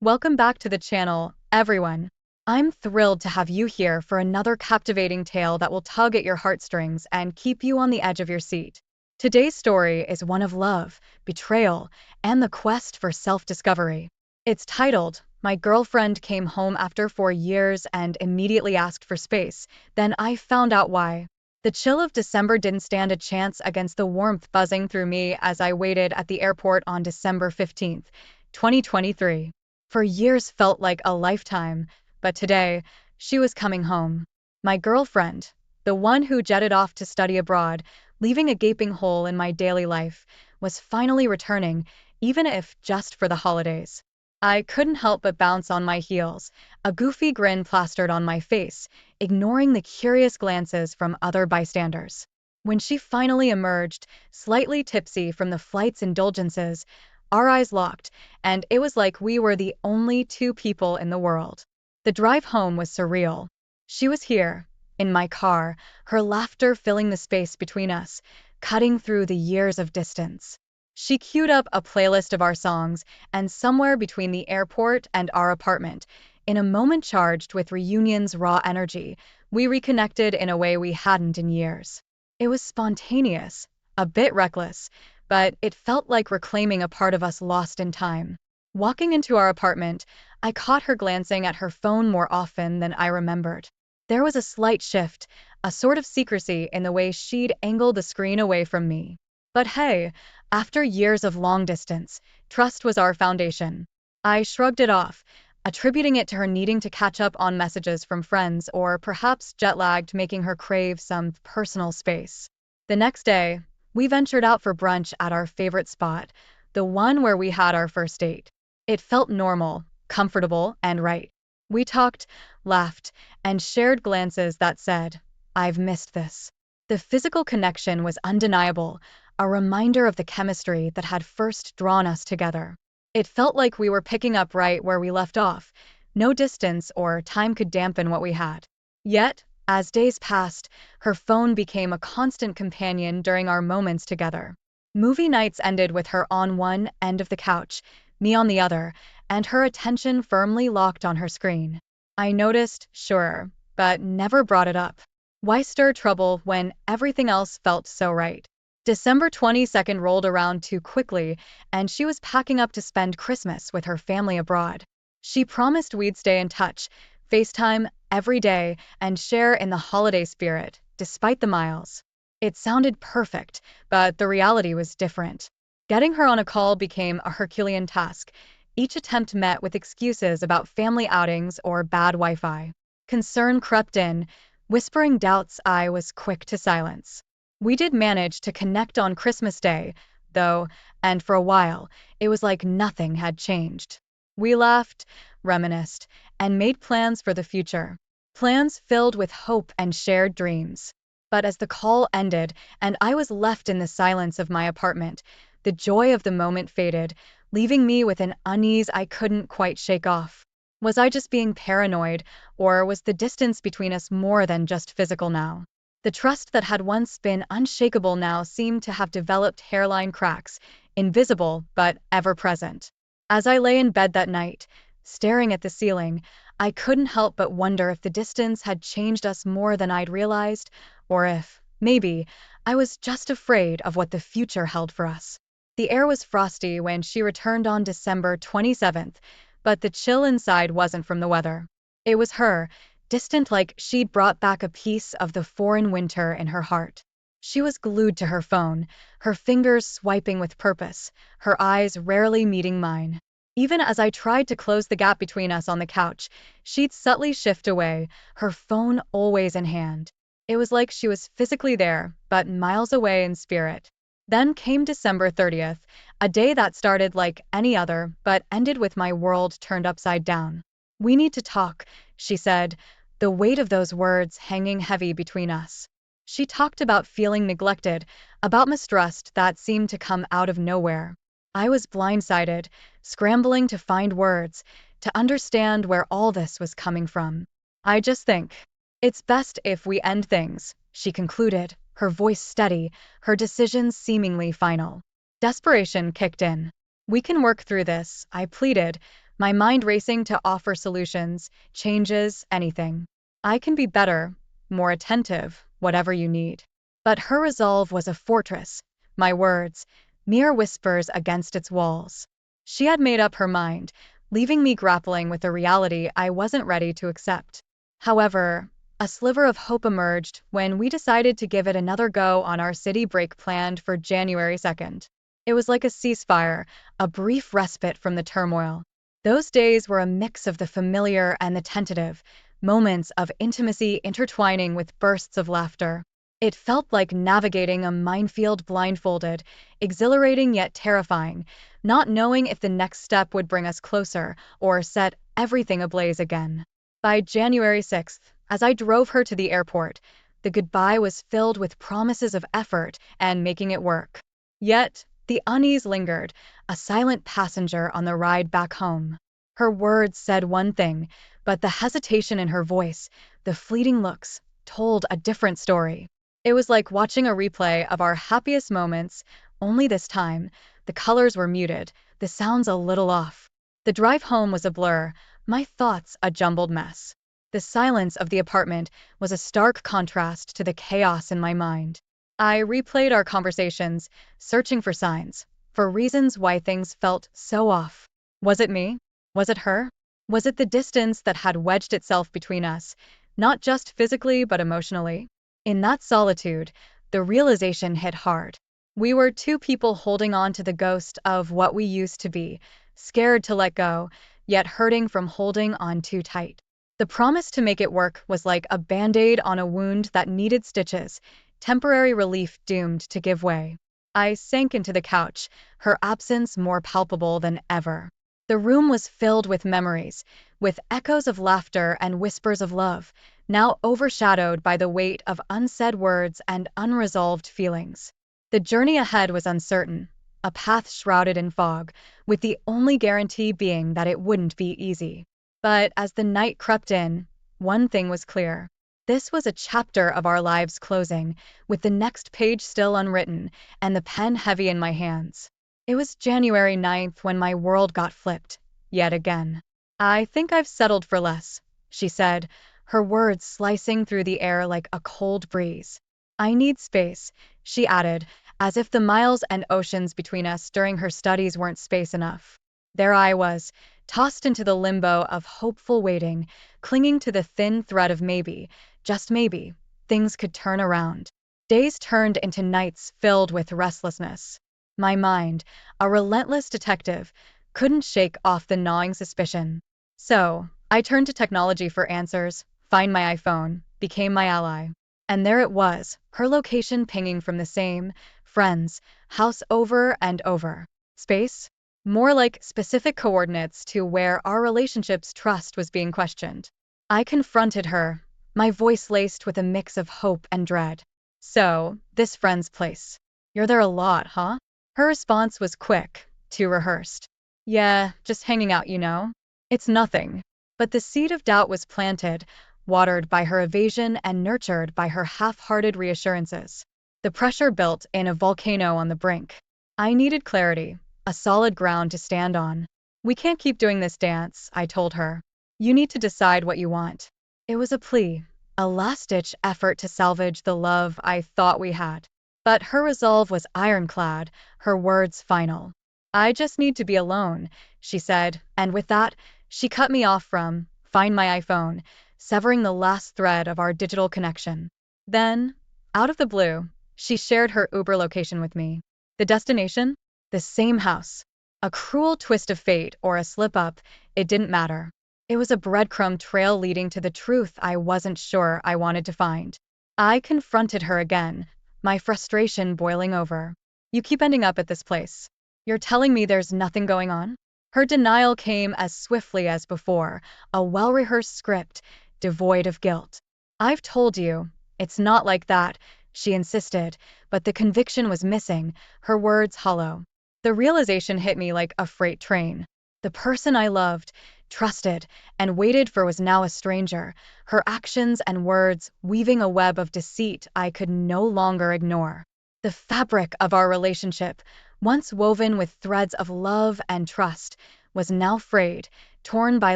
Welcome back to the channel, everyone. I'm thrilled to have you here for another captivating tale that will tug at your heartstrings and keep you on the edge of your seat. Today's story is one of love, betrayal, and the quest for self-discovery. It's titled, My Girlfriend Came Home After 4 Years and Immediately Asked for Space, Then I Found Out Why. The chill of December didn't stand a chance against the warmth buzzing through me as I waited at the airport on December 15th, 2023. For years felt like a lifetime, but today, she was coming home. My girlfriend, the one who jetted off to study abroad, leaving a gaping hole in my daily life, was finally returning, even if just for the holidays. I couldn't help but bounce on my heels, a goofy grin plastered on my face, ignoring the curious glances from other bystanders. When she finally emerged, slightly tipsy from the flight's indulgences, our eyes locked, and it was like we were the only two people in the world. The drive home was surreal. She was here, in my car, her laughter filling the space between us, cutting through the years of distance. She queued up a playlist of our songs, and somewhere between the airport and our apartment, in a moment charged with reunion's raw energy, we reconnected in a way we hadn't in years. It was spontaneous, a bit reckless, but it felt like reclaiming a part of us lost in time. Walking into our apartment, I caught her glancing at her phone more often than I remembered. There was a slight shift, a sort of secrecy in the way she'd angled the screen away from me. But hey, after years of long distance, trust was our foundation. I shrugged it off, attributing it to her needing to catch up on messages from friends or perhaps jet-lagged making her crave some personal space. The next day, we ventured out for brunch at our favorite spot, the one where we had our first date. It felt normal, comfortable, and right. We talked, laughed, and shared glances that said, I've missed this. The physical connection was undeniable, a reminder of the chemistry that had first drawn us together. It felt like we were picking up right where we left off. No distance or time could dampen what we had. Yet, as days passed, her phone became a constant companion during our moments together. Movie nights ended with her on one end of the couch, me on the other, and her attention firmly locked on her screen. I noticed, sure, but never brought it up. Why stir trouble when everything else felt so right? December 22nd rolled around too quickly, and she was packing up to spend Christmas with her family abroad. She promised we'd stay in touch, FaceTime every day, and share in the holiday spirit, despite the miles. It sounded perfect, but the reality was different. Getting her on a call became a Herculean task, each attempt met with excuses about family outings or bad Wi-Fi. Concern crept in, whispering doubts I was quick to silence. We did manage to connect on Christmas Day, though, and for a while, it was like nothing had changed. We laughed, reminisced, and made plans for the future. Plans filled with hope and shared dreams. But as the call ended and I was left in the silence of my apartment, the joy of the moment faded, leaving me with an unease I couldn't quite shake off. Was I just being paranoid, or was the distance between us more than just physical now? The trust that had once been unshakable now seemed to have developed hairline cracks, invisible but ever present. As I lay in bed that night, staring at the ceiling, I couldn't help but wonder if the distance had changed us more than I'd realized, or if, maybe, I was just afraid of what the future held for us. The air was frosty when she returned on December 27th, but the chill inside wasn't from the weather. It was her, distant like she'd brought back a piece of the foreign winter in her heart. She was glued to her phone, her fingers swiping with purpose, her eyes rarely meeting mine. Even as I tried to close the gap between us on the couch, she'd subtly shift away, her phone always in hand. It was like she was physically there, but miles away in spirit. Then came December 30th, a day that started like any other, but ended with my world turned upside down. We need to talk, she said, the weight of those words hanging heavy between us. She talked about feeling neglected, about mistrust that seemed to come out of nowhere. I was blindsided, scrambling to find words, to understand where all this was coming from. I just think it's best if we end things, she concluded, her voice steady, her decisions seemingly final. Desperation kicked in. We can work through this, I pleaded, my mind racing to offer solutions, changes, anything. I can be better, more attentive, whatever you need. But her resolve was a fortress, my words, mere whispers against its walls. She had made up her mind, leaving me grappling with a reality I wasn't ready to accept. However, a sliver of hope emerged when we decided to give it another go on our city break planned for January 2nd. It was like a ceasefire, a brief respite from the turmoil. Those days were a mix of the familiar and the tentative, moments of intimacy intertwining with bursts of laughter. It felt like navigating a minefield blindfolded, exhilarating yet terrifying, not knowing if the next step would bring us closer or set everything ablaze again. By January 6th, as I drove her to the airport, the goodbye was filled with promises of effort and making it work. Yet, the unease lingered, a silent passenger on the ride back home. Her words said one thing, but the hesitation in her voice, the fleeting looks, told a different story. It was like watching a replay of our happiest moments, only this time, the colors were muted, the sounds a little off. The drive home was a blur, my thoughts a jumbled mess. The silence of the apartment was a stark contrast to the chaos in my mind. I replayed our conversations, searching for signs, for reasons why things felt so off. Was it me? Was it her? Was it the distance that had wedged itself between us, not just physically but emotionally? In that solitude, the realization hit hard. We were two people holding on to the ghost of what we used to be, scared to let go, yet hurting from holding on too tight. The promise to make it work was like a band-aid on a wound that needed stitches, temporary relief doomed to give way. I sank into the couch, her absence more palpable than ever. The room was filled with memories, with echoes of laughter and whispers of love, now overshadowed by the weight of unsaid words and unresolved feelings. The journey ahead was uncertain, a path shrouded in fog, with the only guarantee being that it wouldn't be easy. But as the night crept in, one thing was clear. This was a chapter of our lives closing, with the next page still unwritten, and the pen heavy in my hands. It was January 9th when my world got flipped, yet again. I think I've settled for less, she said, her words slicing through the air like a cold breeze. I need space, she added, as if the miles and oceans between us during her studies weren't space enough. There I was, tossed into the limbo of hopeful waiting, clinging to the thin thread of maybe, just maybe, things could turn around. Days turned into nights filled with restlessness. My mind, a relentless detective, couldn't shake off the gnawing suspicion. So, I turned to technology for answers. Find My iPhone became my ally. And there it was, her location pinging from the same, friends, house over and over. Space? More like specific coordinates to where our relationship's trust was being questioned. I confronted her, my voice laced with a mix of hope and dread. So, this friend's place. You're there a lot, huh? Her response was quick, too rehearsed. Yeah, just hanging out, you know. It's nothing. But the seed of doubt was planted, watered by her evasion and nurtured by her half-hearted reassurances. The pressure built in a volcano on the brink. I needed clarity, a solid ground to stand on. We can't keep doing this dance, I told her. You need to decide what you want. It was a plea, a last-ditch effort to salvage the love I thought we had. But her resolve was ironclad, her words final. I just need to be alone, she said, and with that, she cut me off from Find My iPhone, severing the last thread of our digital connection. Then, out of the blue, she shared her Uber location with me. The destination? The same house. A cruel twist of fate or a slip-up, it didn't matter. It was a breadcrumb trail leading to the truth I wasn't sure I wanted to find. I confronted her again, my frustration boiling over. You keep ending up at this place. You're telling me there's nothing going on? Her denial came as swiftly as before, a well-rehearsed script, devoid of guilt. I've told you, it's not like that, she insisted, but the conviction was missing, her words hollow. The realization hit me like a freight train. The person I loved, trusted, and waited for was now a stranger, her actions and words weaving a web of deceit I could no longer ignore. The fabric of our relationship, once woven with threads of love and trust, was now frayed, torn by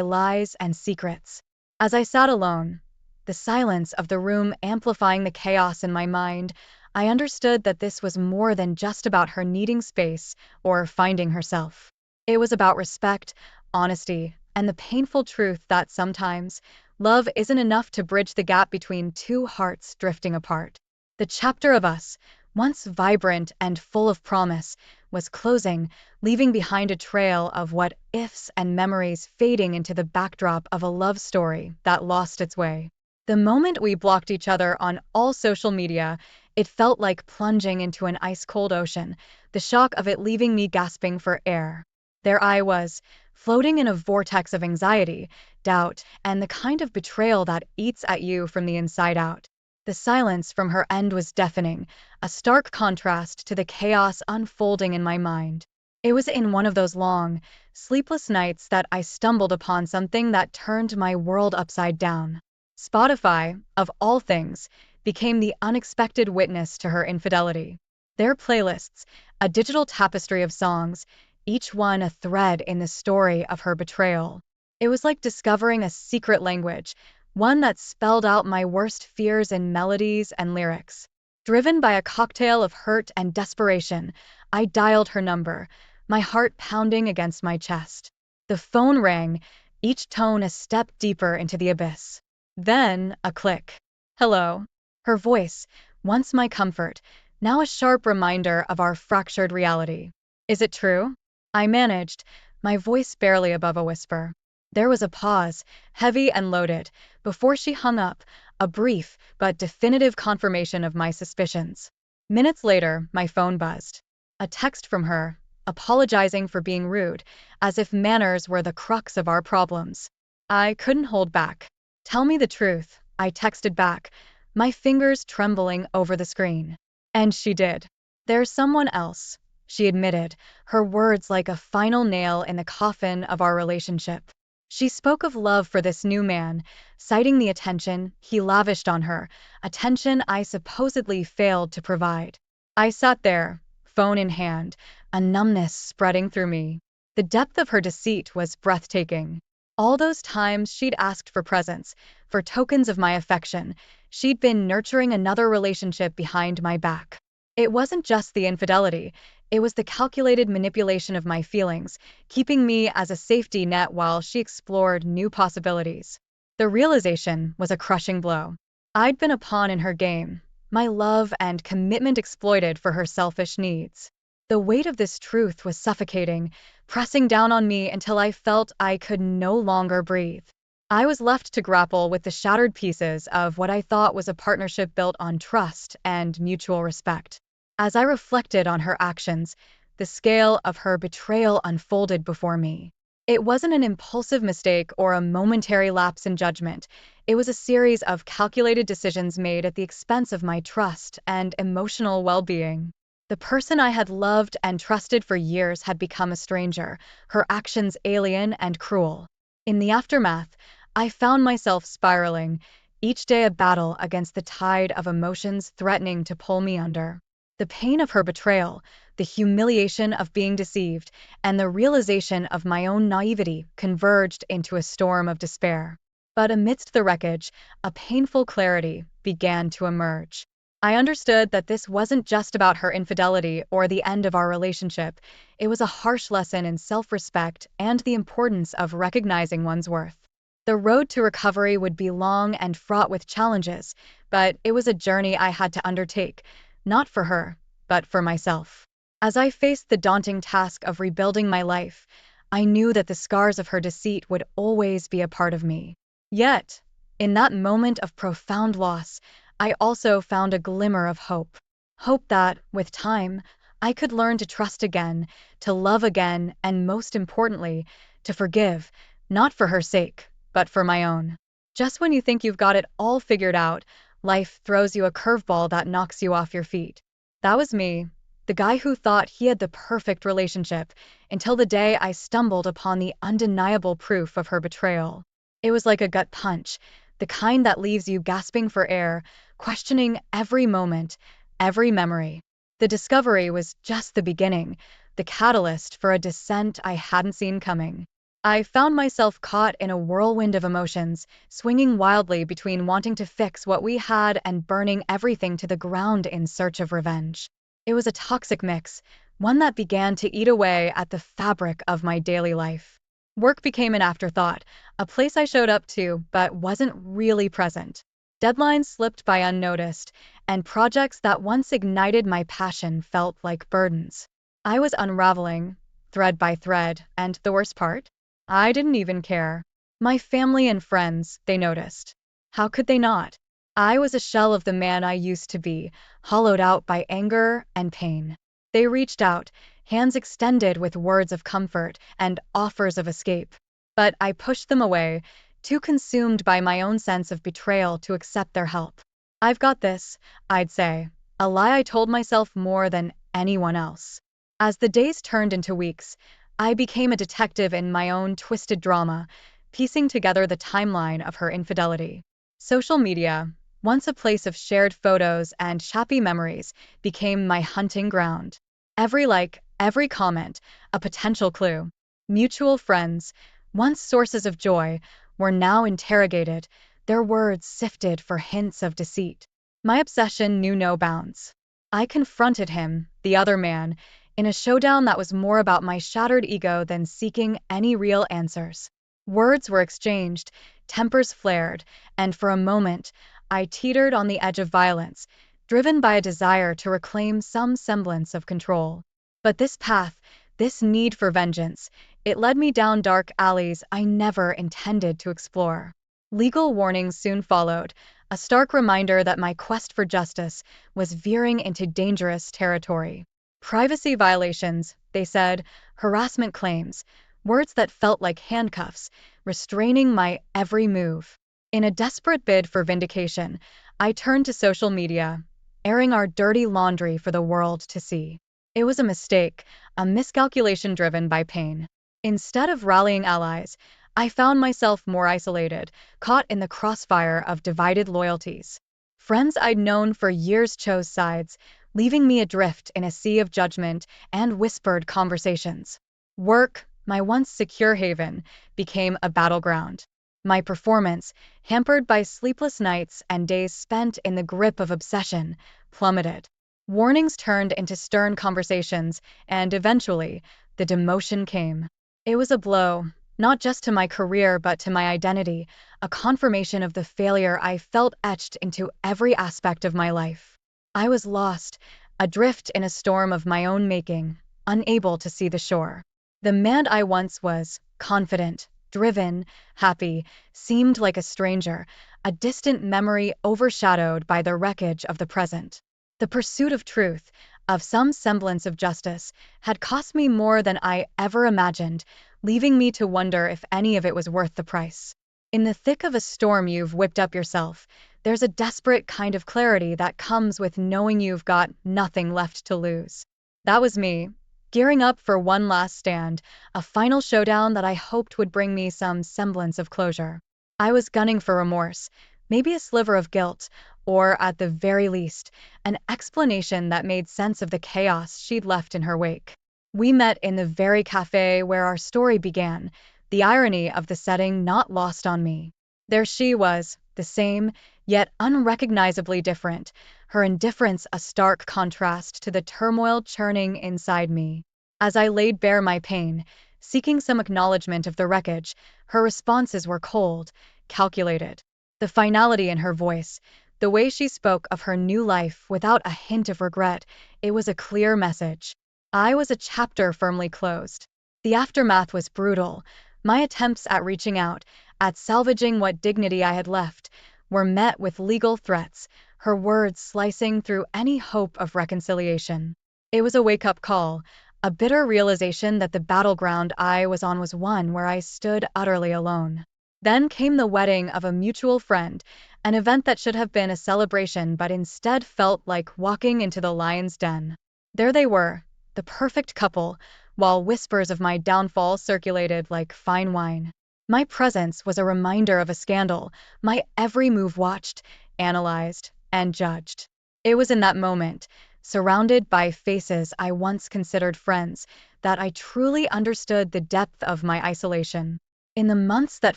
lies and secrets. As I sat alone, the silence of the room amplifying the chaos in my mind, I understood that this was more than just about her needing space or finding herself. It was about respect, honesty, and the painful truth that sometimes love isn't enough to bridge the gap between two hearts drifting apart. The chapter of us, once vibrant and full of promise, was closing, leaving behind a trail of what ifs and memories fading into the backdrop of a love story that lost its way. The moment we blocked each other on all social media, it felt like plunging into an ice-cold ocean, the shock of it leaving me gasping for air. There I was, floating in a vortex of anxiety, doubt, and the kind of betrayal that eats at you from the inside out. The silence from her end was deafening, a stark contrast to the chaos unfolding in my mind. It was in one of those long, sleepless nights that I stumbled upon something that turned my world upside down. Spotify, of all things, became the unexpected witness to her infidelity. Their playlists, a digital tapestry of songs, each one a thread in the story of her betrayal. It was like discovering a secret language, one that spelled out my worst fears in melodies and lyrics. Driven by a cocktail of hurt and desperation, I dialed her number, my heart pounding against my chest. The phone rang, each tone a step deeper into the abyss. Then, a click. Hello. Her voice, once my comfort, now a sharp reminder of our fractured reality. Is it true? I managed, my voice barely above a whisper. There was a pause, heavy and loaded, before she hung up, a brief but definitive confirmation of my suspicions. Minutes later, my phone buzzed. A text from her, apologizing for being rude, as if manners were the crux of our problems. I couldn't hold back. Tell me the truth, I texted back, my fingers trembling over the screen. And she did. There's someone else, she admitted, her words like a final nail in the coffin of our relationship. She spoke of love for this new man, citing the attention he lavished on her, attention I supposedly failed to provide. I sat there, phone in hand, a numbness spreading through me. The depth of her deceit was breathtaking. All those times she'd asked for presents, for tokens of my affection, she'd been nurturing another relationship behind my back. It wasn't just the infidelity, it was the calculated manipulation of my feelings, keeping me as a safety net while she explored new possibilities. The realization was a crushing blow. I'd been a pawn in her game, my love and commitment exploited for her selfish needs. The weight of this truth was suffocating, pressing down on me until I felt I could no longer breathe. I was left to grapple with the shattered pieces of what I thought was a partnership built on trust and mutual respect. As I reflected on her actions, the scale of her betrayal unfolded before me. It wasn't an impulsive mistake or a momentary lapse in judgment. It was a series of calculated decisions made at the expense of my trust and emotional well-being. The person I had loved and trusted for years had become a stranger, her actions alien and cruel. In the aftermath, I found myself spiraling, each day a battle against the tide of emotions threatening to pull me under. The pain of her betrayal, the humiliation of being deceived, and the realization of my own naivety converged into a storm of despair. But amidst the wreckage, a painful clarity began to emerge. I understood that this wasn't just about her infidelity or the end of our relationship. It was a harsh lesson in self-respect and the importance of recognizing one's worth. The road to recovery would be long and fraught with challenges, but it was a journey I had to undertake, not for her, but for myself. As I faced the daunting task of rebuilding my life, I knew that the scars of her deceit would always be a part of me. Yet, in that moment of profound loss, I also found a glimmer of hope. Hope that, with time, I could learn to trust again, to love again, and most importantly, to forgive, not for her sake, but for my own. Just when you think you've got it all figured out, life throws you a curveball that knocks you off your feet. That was me, the guy who thought he had the perfect relationship, until the day I stumbled upon the undeniable proof of her betrayal. It was like a gut punch, the kind that leaves you gasping for air, questioning every moment, every memory. The discovery was just the beginning, the catalyst for a descent I hadn't seen coming. I found myself caught in a whirlwind of emotions, swinging wildly between wanting to fix what we had and burning everything to the ground in search of revenge. It was a toxic mix, one that began to eat away at the fabric of my daily life. Work became an afterthought, a place I showed up to but wasn't really present. Deadlines slipped by unnoticed, and projects that once ignited my passion felt like burdens. I was unraveling, thread by thread, and the worst part? I didn't even care. My family and friends, they noticed. How could they not? I was a shell of the man I used to be, hollowed out by anger and pain. They reached out, hands extended with words of comfort and offers of escape. But I pushed them away, too consumed by my own sense of betrayal to accept their help. I've got this, I'd say, a lie I told myself more than anyone else. As the days turned into weeks, I became a detective in my own twisted drama, piecing together the timeline of her infidelity. Social media, once a place of shared photos and happy memories, became my hunting ground. Every like, every comment, a potential clue. Mutual friends, once sources of joy, were now interrogated, their words sifted for hints of deceit. My obsession knew no bounds. I confronted him, the other man, in a showdown that was more about my shattered ego than seeking any real answers. Words were exchanged, tempers flared, and for a moment, I teetered on the edge of violence, driven by a desire to reclaim some semblance of control. But this path, this need for vengeance, it led me down dark alleys I never intended to explore. Legal warnings soon followed, a stark reminder that my quest for justice was veering into dangerous territory. Privacy violations, they said, harassment claims, words that felt like handcuffs, restraining my every move. In a desperate bid for vindication, I turned to social media, airing our dirty laundry for the world to see. It was a mistake, a miscalculation driven by pain. Instead of rallying allies, I found myself more isolated, caught in the crossfire of divided loyalties. Friends I'd known for years chose sides, leaving me adrift in a sea of judgment and whispered conversations. Work, my once secure haven, became a battleground. My performance, hampered by sleepless nights and days spent in the grip of obsession, plummeted. Warnings turned into stern conversations, and eventually, the demotion came. It was a blow, not just to my career but to my identity, a confirmation of the failure I felt etched into every aspect of my life. I was lost, adrift in a storm of my own making, unable to see the shore. The man I once was, confident, driven, happy, seemed like a stranger, a distant memory overshadowed by the wreckage of the present. The pursuit of truth, of some semblance of justice, had cost me more than I ever imagined, leaving me to wonder if any of it was worth the price. In the thick of a storm you've whipped up yourself, there's a desperate kind of clarity that comes with knowing you've got nothing left to lose. That was me, gearing up for one last stand, a final showdown that I hoped would bring me some semblance of closure. I was gunning for remorse, maybe a sliver of guilt, or at the very least, an explanation that made sense of the chaos she'd left in her wake. We met in the very cafe where our story began, the irony of the setting not lost on me. There she was, the same, yet unrecognizably different, her indifference a stark contrast to the turmoil churning inside me. As I laid bare my pain, seeking some acknowledgement of the wreckage, her responses were cold, calculated. The finality in her voice, the way she spoke of her new life without a hint of regret, it was a clear message. I was a chapter firmly closed. The aftermath was brutal. My attempts at reaching out, at salvaging what dignity I had left, were met with legal threats, her words slicing through any hope of reconciliation. It was a wake-up call, a bitter realization that the battleground I was on was one where I stood utterly alone. Then came the wedding of a mutual friend, an event that should have been a celebration but instead felt like walking into the lion's den. There they were, the perfect couple, while whispers of my downfall circulated like fine wine. My presence was a reminder of a scandal, my every move watched, analyzed, and judged. It was in that moment, surrounded by faces I once considered friends, that I truly understood the depth of my isolation. In the months that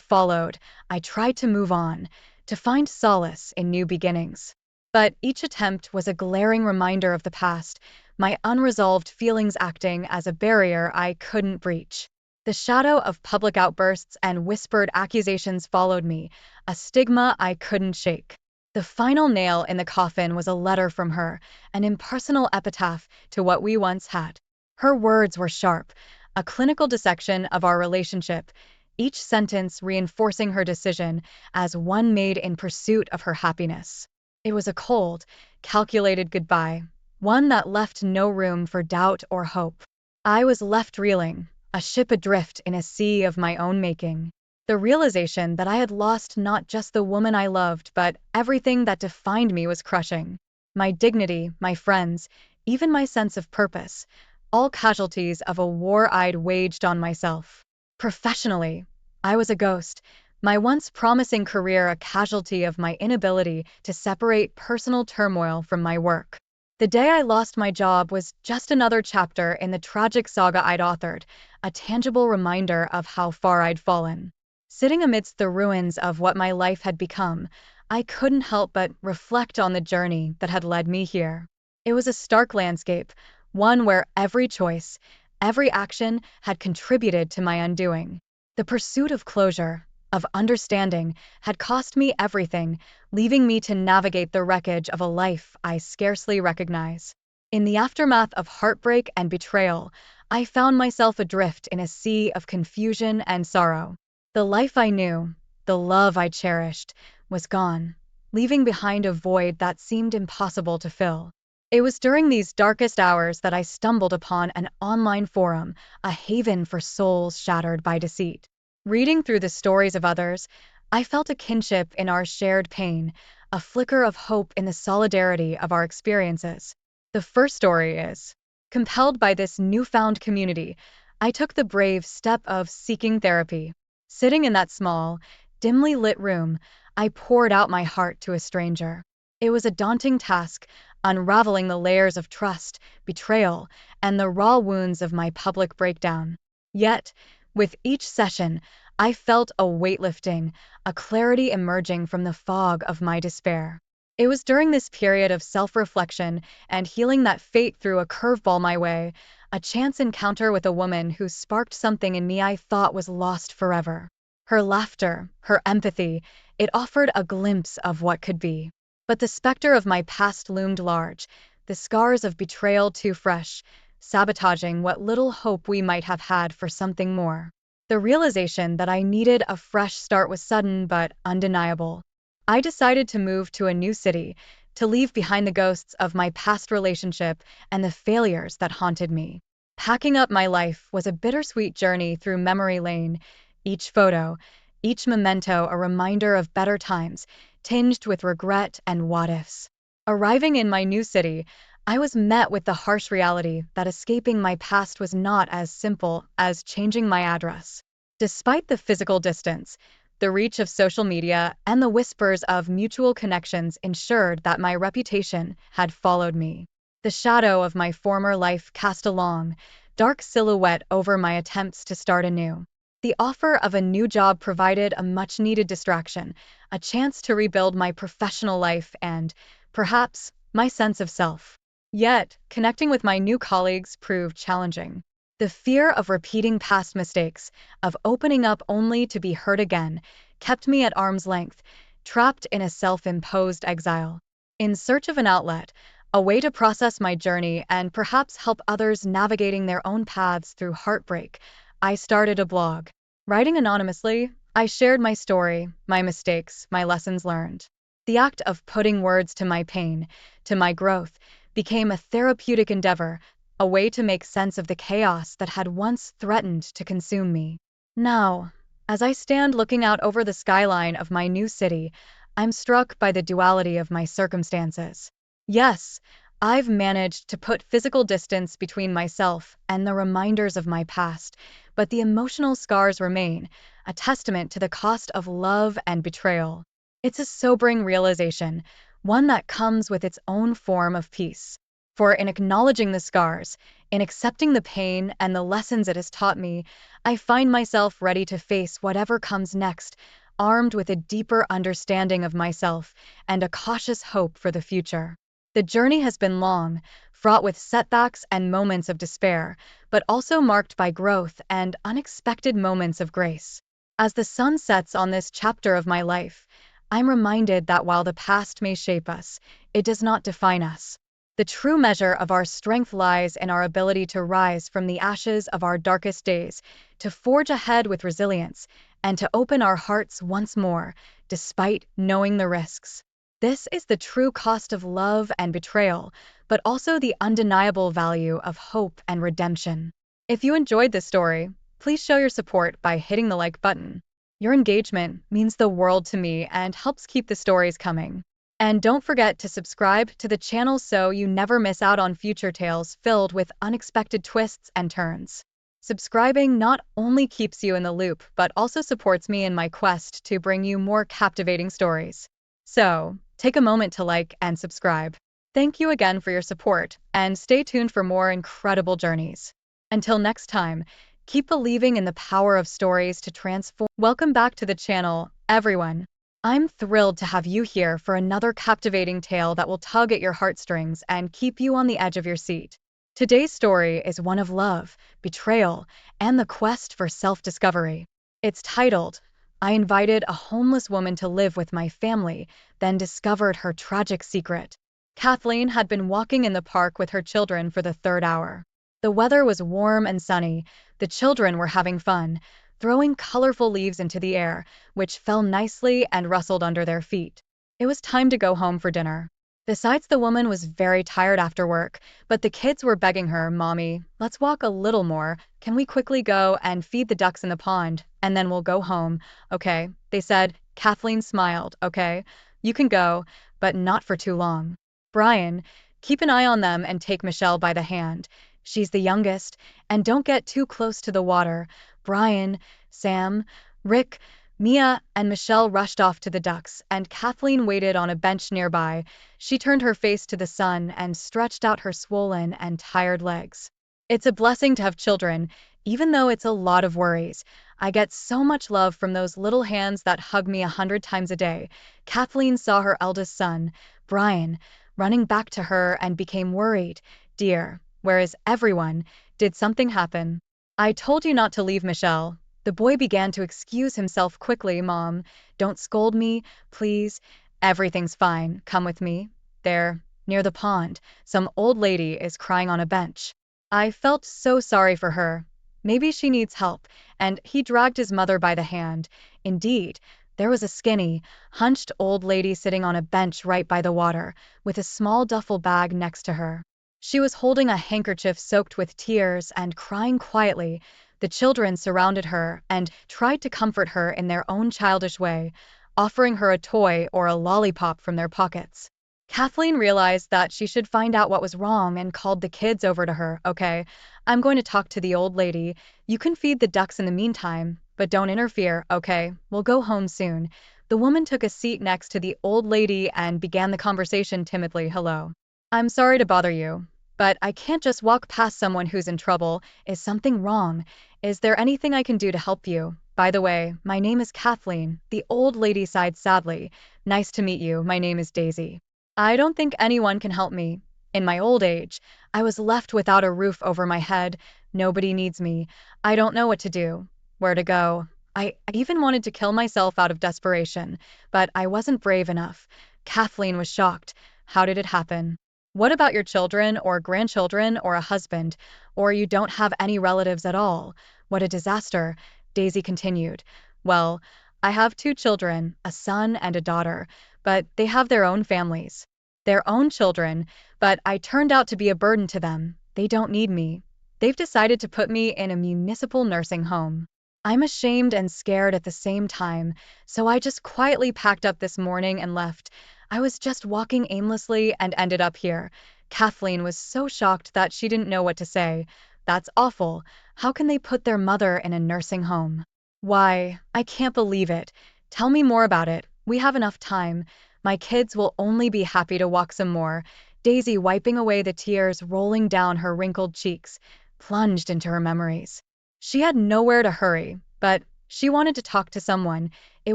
followed, I tried to move on, to find solace in new beginnings. But each attempt was a glaring reminder of the past, my unresolved feelings acting as a barrier I couldn't breach. The shadow of public outbursts and whispered accusations followed me, a stigma I couldn't shake. The final nail in the coffin was a letter from her, an impersonal epitaph to what we once had. Her words were sharp, a clinical dissection of our relationship, each sentence reinforcing her decision as one made in pursuit of her happiness. It was a cold, calculated goodbye, one that left no room for doubt or hope. I was left reeling, a ship adrift in a sea of my own making. The realization that I had lost not just the woman I loved, but everything that defined me was crushing. My dignity, my friends, even my sense of purpose, all casualties of a war I'd waged on myself. Professionally, I was a ghost, my once promising career a casualty of my inability to separate personal turmoil from my work. The day I lost my job was just another chapter in the tragic saga I'd authored, a tangible reminder of how far I'd fallen. Sitting amidst the ruins of what my life had become, I couldn't help but reflect on the journey that had led me here. It was a stark landscape, one where every choice, every action had contributed to my undoing. The pursuit of closure, of understanding, had cost me everything, leaving me to navigate the wreckage of a life I scarcely recognize. In the aftermath of heartbreak and betrayal, I found myself adrift in a sea of confusion and sorrow. The life I knew, the love I cherished, was gone, leaving behind a void that seemed impossible to fill. It was during these darkest hours that I stumbled upon an online forum, a haven for souls shattered by deceit. Reading through the stories of others, I felt a kinship in our shared pain, a flicker of hope in the solidarity of our experiences. The first story is: compelled by this newfound community, I took the brave step of seeking therapy. Sitting in that small, dimly lit room, I poured out my heart to a stranger. It was a daunting task, unraveling the layers of trust, betrayal, and the raw wounds of my public breakdown. Yet, with each session, I felt a weight lifting, a clarity emerging from the fog of my despair. It was during this period of self-reflection and healing that fate threw a curveball my way, a chance encounter with a woman who sparked something in me I thought was lost forever. Her laughter, her empathy, it offered a glimpse of what could be. But the specter of my past loomed large, the scars of betrayal too fresh, sabotaging what little hope we might have had for something more. The realization that I needed a fresh start was sudden but undeniable. I decided to move to a new city, to leave behind the ghosts of my past relationship and the failures that haunted me. Packing up my life was a bittersweet journey through memory lane, each photo, each memento a reminder of better times, tinged with regret and what-ifs. Arriving in my new city, I was met with the harsh reality that escaping my past was not as simple as changing my address. Despite the physical distance, the reach of social media and the whispers of mutual connections ensured that my reputation had followed me. The shadow of my former life cast a long, dark silhouette over my attempts to start anew. The offer of a new job provided a much-needed distraction, a chance to rebuild my professional life and, perhaps, my sense of self. Yet, connecting with my new colleagues proved challenging. The fear of repeating past mistakes, of opening up only to be hurt again, kept me at arm's length, trapped in a self-imposed exile. In search of an outlet, a way to process my journey and perhaps help others navigating their own paths through heartbreak, I started a blog. Writing anonymously, I shared my story, my mistakes, my lessons learned. The act of putting words to my pain, to my growth, became a therapeutic endeavor, a way to make sense of the chaos that had once threatened to consume me. Now, as I stand looking out over the skyline of my new city, I'm struck by the duality of my circumstances. Yes, I've managed to put physical distance between myself and the reminders of my past, but the emotional scars remain, a testament to the cost of love and betrayal. It's a sobering realization, one that comes with its own form of peace. For in acknowledging the scars, in accepting the pain and the lessons it has taught me, I find myself ready to face whatever comes next, armed with a deeper understanding of myself and a cautious hope for the future. The journey has been long, fraught with setbacks and moments of despair, but also marked by growth and unexpected moments of grace. As the sun sets on this chapter of my life, I'm reminded that while the past may shape us, it does not define us. The true measure of our strength lies in our ability to rise from the ashes of our darkest days, to forge ahead with resilience, and to open our hearts once more, despite knowing the risks. This is the true cost of love and betrayal, but also the undeniable value of hope and redemption. If you enjoyed this story, please show your support by hitting the like button. Your engagement means the world to me and helps keep the stories coming. And don't forget to subscribe to the channel so you never miss out on future tales filled with unexpected twists and turns. Subscribing not only keeps you in the loop but also supports me in my quest to bring you more captivating stories. So, take a moment to like and subscribe. Thank you again for your support, and stay tuned for more incredible journeys. Until next time, keep believing in the power of stories to transform. Welcome back to the channel, everyone. I'm thrilled to have you here for another captivating tale that will tug at your heartstrings and keep you on the edge of your seat. Today's story is one of love, betrayal, and the quest for self-discovery. It's titled, I Invited a Homeless Woman to Live with My Family, Then Discovered Her Tragic Secret. Kathleen had been walking in the park with her children for the third hour. The weather was warm and sunny, the children were having fun, throwing colorful leaves into the air, which fell nicely and rustled under their feet. It was time to go home for dinner. Besides, the woman was very tired after work, but the kids were begging her, Mommy, let's walk a little more. Can we quickly go and feed the ducks in the pond, and then we'll go home? Okay, they said. Kathleen smiled. Okay, you can go, but not for too long. Brian, keep an eye on them and take Michelle by the hand. She's the youngest, and don't get too close to the water. Brian, Sam, Rick, Mia, and Michelle rushed off to the ducks, and Kathleen waited on a bench nearby. She turned her face to the sun and stretched out her swollen and tired legs. It's a blessing to have children, even though it's a lot of worries. I get so much love from those little hands that hug me 100 times a day. Kathleen saw her eldest son, Brian, running back to her and became worried. Dear, where is everyone? Did something happen? I told you not to leave, Michelle. The boy began to excuse himself quickly. Mom, don't scold me, please. Everything's fine. Come with me. There, near the pond, some old lady is crying on a bench. I felt so sorry for her. Maybe she needs help, and he dragged his mother by the hand. Indeed, there was a skinny, hunched old lady sitting on a bench right by the water, with a small duffel bag next to her. She was holding a handkerchief soaked with tears and crying quietly. The children surrounded her and tried to comfort her in their own childish way, offering her a toy or a lollipop from their pockets. Kathleen realized that she should find out what was wrong and called the kids over to her. Okay, I'm going to talk to the old lady. You can feed the ducks in the meantime, but don't interfere, okay? We'll go home soon. The woman took a seat next to the old lady and began the conversation timidly. Hello. I'm sorry to bother you, but I can't just walk past someone who's in trouble. Is something wrong? Is there anything I can do to help you? By the way, my name is Kathleen. The old lady sighed sadly. Nice to meet you. My name is Daisy. I don't think anyone can help me. In my old age, I was left without a roof over my head. Nobody needs me. I don't know what to do, where to go. I even wanted to kill myself out of desperation, but I wasn't brave enough. Kathleen was shocked. How did it happen? What about your children or grandchildren or a husband? Or you don't have any relatives at all? What a disaster, Daisy continued. Well, I have 2 children, a son and a daughter, but they have their own families. Their own children, but I turned out to be a burden to them. They don't need me. They've decided to put me in a municipal nursing home. I'm ashamed and scared at the same time, so I just quietly packed up this morning and left. I was just walking aimlessly and ended up here. Kathleen was so shocked that she didn't know what to say. That's awful. How can they put their mother in a nursing home? Why, I can't believe it. Tell me more about it. We have enough time. My kids will only be happy to walk some more. Daisy, wiping away the tears rolling down her wrinkled cheeks, plunged into her memories. She had nowhere to hurry, but she wanted to talk to someone. It